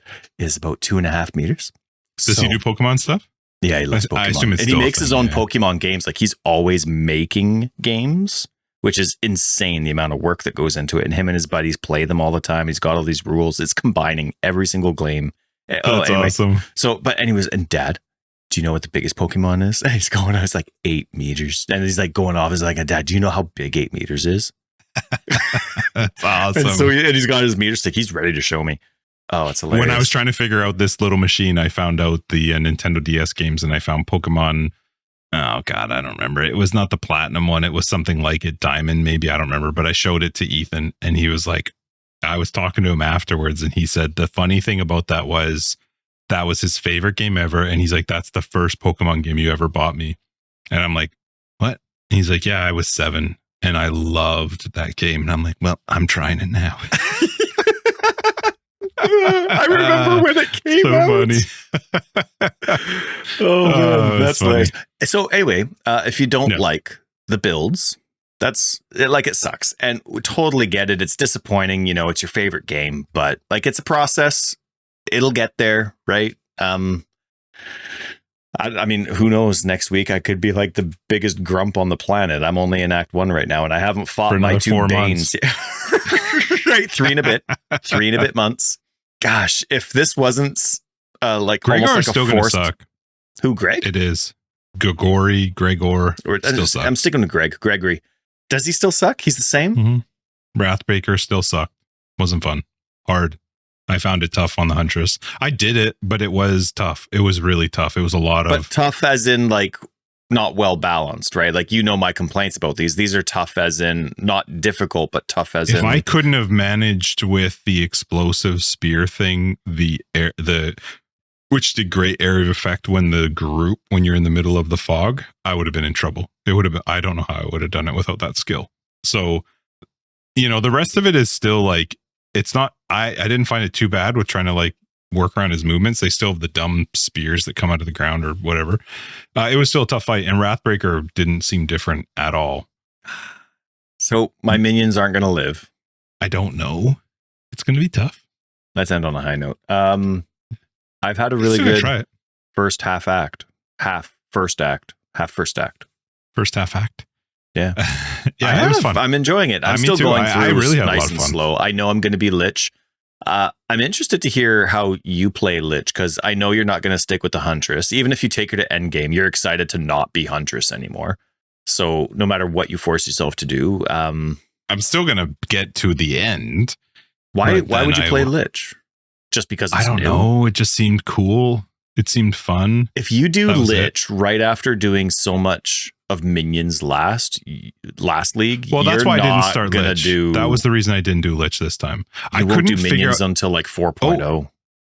about 2.5 meters. Does he do Pokemon stuff? Yeah, he loves Pokemon. I assume it's and he makes his own Pokemon games. Like he's always making games, which is insane the amount of work that goes into it. And him and his buddies play them all the time. He's got all these rules. It's combining every single game. That's awesome. So, but anyways, and Dad, do you know what the biggest Pokemon is? And he's going, I was like 8 meters. And he's like going off. He's like, Dad, do you know how big 8 meters is? That's awesome. And so he's got his meter stick. He's ready to show me. Oh, it's hilarious. When I was trying to figure out this little machine, I found out the Nintendo DS games and I found Pokemon. Oh, God, I don't remember. It was not the Platinum one. It was something like it, Diamond, maybe. I don't remember. But I showed it to Ethan and he was like, I was talking to him afterwards and he said the funny thing about that was his favorite game ever. And he's like, that's the first Pokemon game you ever bought me. And I'm like, what? And he's like, yeah, I was 7. And I loved that game. And I'm like, well, I'm trying it now. I remember when it came out. Funny. Oh, man. That's funny. nice. So anyway, if you don't like the builds, it sucks. And we totally get it. It's disappointing. You know, it's your favorite game, but like it's a process. It'll get there, right? I mean, who knows? Next week, I could be like the biggest grump on the planet. I'm only in Act 1 right now, and I haven't fought my 2 Danes. Right, 3 and a bit months. Gosh, if this wasn't like Gregor almost like is still going to suck. Who, Greg? It is. Gregor still sucks. I'm sticking to Gregory. Does he still suck? He's the same? Mm-hmm. Wrathbreaker still sucked. Wasn't fun. Hard. I found it tough on the Huntress. I did it, but it was tough. It was really tough. It was a lot of... But tough as in like not well balanced, right? Like, you know, my complaints about these. These are tough as in not difficult, but tough as in... If I couldn't have managed with the explosive spear thing, which did great area of effect when you're in the middle of the fog, I would have been in trouble. It would have been... I don't know how I would have done it without that skill. So, you know, the rest of it is still like... It's not, I didn't find it too bad with trying to like work around his movements. They still have the dumb spears that come out of the ground or whatever. It was still a tough fight, and Wrathbreaker didn't seem different at all. So my minions aren't going to live. I don't know. It's going to be tough. Let's end on a high note. I've had a really good first half act. Half first act. First half act. Yeah. Yeah, it was fun. I'm enjoying it. I'm still going through. I really had nice a lot of fun. And slow. I know I'm going to be Lich. I'm interested to hear how you play Lich, because I know you're not going to stick with the Huntress. Even if you take her to endgame, you're excited to not be Huntress anymore. So no matter what you force yourself to do, I'm still going to get to the end. Why would you play Lich? just because it's I don't new. know. It just seemed cool. It seemed fun. If you do Lich right after doing so much of Minions last league, well, that's why I didn't start gonna Lich. do. That was the reason I didn't do Lich this time. I won't couldn't do figure Minions out. until like 4.0.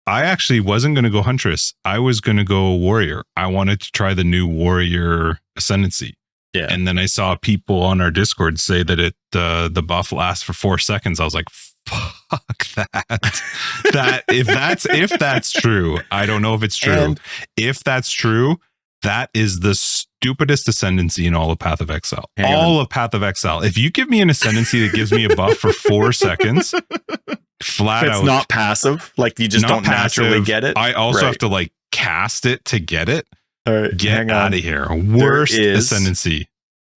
I actually wasn't going to go Huntress. I was going to go Warrior. I wanted to try the new Warrior Ascendancy. Yeah. And then I saw people on our Discord say that the buff lasts for 4 seconds. I was like, fuck that. If that's true, I don't know if it's true. And if that's true, that is the stupidest ascendancy in all of Path of Exile. All of Path of Exile. If you give me an ascendancy that gives me a buff for 4 seconds, flat out. It's not passive. Like you just don't naturally get it. I also have to like cast it to get it. All right, get out of here. Worst ascendancy.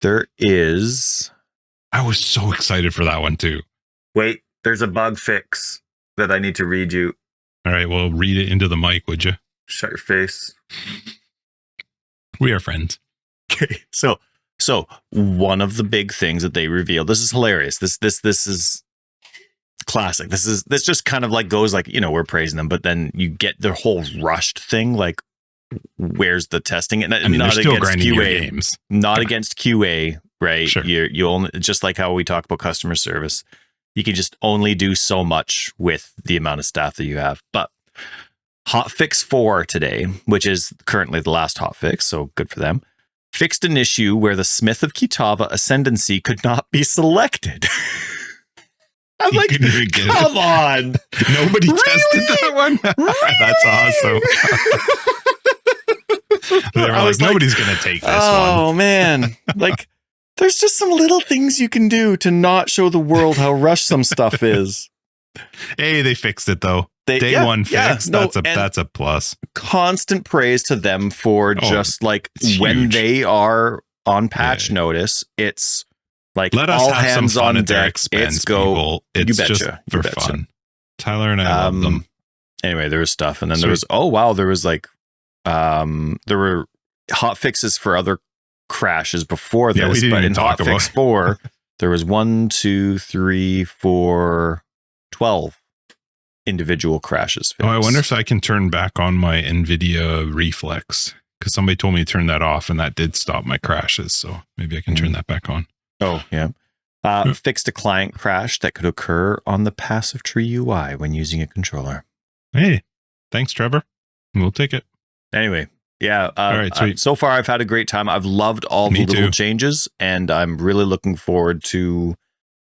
There is. I was so excited for that one too. Wait, there's a bug fix that I need to read you. All right, well, read it into the mic, would you? Shut your face. We are friends. Okay, so one of the big things that they revealed. This is hilarious. This is classic. This just kind of like goes like, we're praising them, but then you get the whole rushed thing. Like, where's the testing? And I mean, not still against grinding QA. your games. Not against QA, right? Sure. You only, just like how we talk about customer service, you can just only do so much with the amount of staff that you have. But hotfix 4 today, which is currently the last hotfix, so good for them, fixed an issue where the Smith of Kitava Ascendancy could not be selected. I'm like, come on. Nobody tested that one? Really? That's awesome. They were like, nobody's going to take this one. Oh, man. Like, there's just some little things you can do to not show the world how rushed some stuff is. Hey, they fixed it, though. Day one fixed. That's a plus. Constant praise to them for just like when huge. they are on patch notice, it's like let us all have hands some fun on at their deck. expense, It's go. people. It's you betcha, just for fun. Tyler and I love them. Anyway, there was stuff, and then there was there was like there were hot fixes for other crashes before this, but in hotfix 4 there was 1, 2, 3, 4, 12 individual crashes fixed. I wonder if I can turn back on my NVIDIA reflex, because somebody told me to turn that off and that did stop my crashes, so maybe I can turn that back on. Oh yeah. Fixed a client crash that could occur on the passive tree UI when using a controller. Hey, thanks, Trevor. We'll take it. Anyway, yeah. All right, sweet. So far, I've had a great time. I've loved all the little changes, and I'm really looking forward to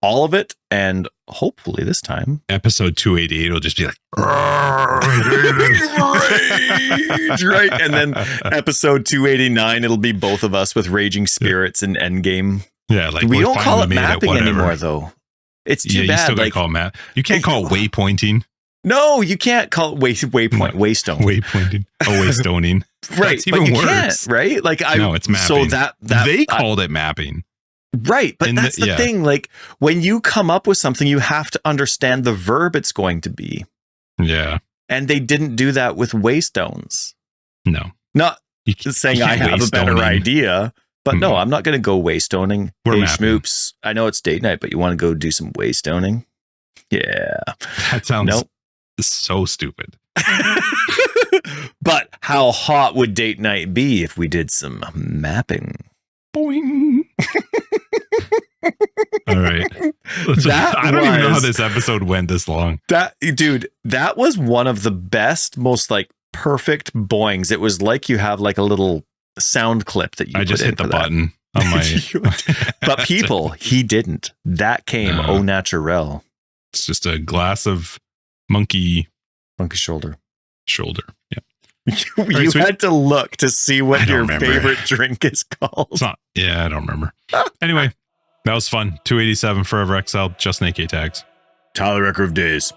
all of it. And hopefully this time, episode 288 will just be like, right? And then episode 289, it'll be both of us with raging spirits and endgame. Yeah, like we don't call it mapping anymore, though. It's too bad. You still gotta call it map. You can't call it waypointing. No, you can't call it waystone. Waypointing. Oh, waystoning. Right. That's even worse. Right? Like no, it's mapping. So they called it mapping. Right. But that's the thing. Like when you come up with something, you have to understand the verb it's going to be. Yeah. And they didn't do that with waystones. No. Not saying I have a better idea. But no, I'm not going to go waystoning. We're hey, mapping. Schmoops, I know it's date night, but you want to go do some waystoning? Yeah. That sounds so stupid. But how hot would date night be if we did some mapping? Boing. All right. I don't even know how this episode went this long. That was one of the best, most like perfect boings. It was like you have like a little sound clip that you just hit the button on my but people, he didn't. That came au naturel. It's just a glass of monkey shoulder. Yeah. You had to look to see what your favorite drink is called. It's not. Yeah, I don't remember. Anyway, that was fun. 287 Forever Exiled, just an AK tags. Tyler Record of Days.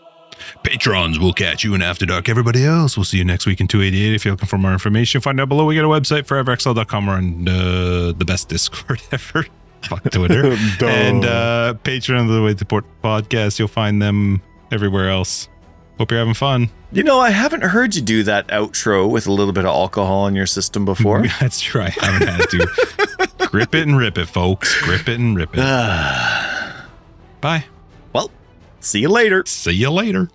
Patrons will catch you in After Dark. Everybody else, we'll see you next week in 288. If you're looking for more information, find out below. We got a website, foreverexiled.com. We're on the best Discord ever. Fuck Twitter. And Patreon of the Way to Port podcast. You'll find them everywhere else. Hope you're having fun. I haven't heard you do that outro with a little bit of alcohol in your system before. That's true. I haven't had to. Grip it and rip it, folks. Grip it and rip it. Bye. Well, see you later. See you later.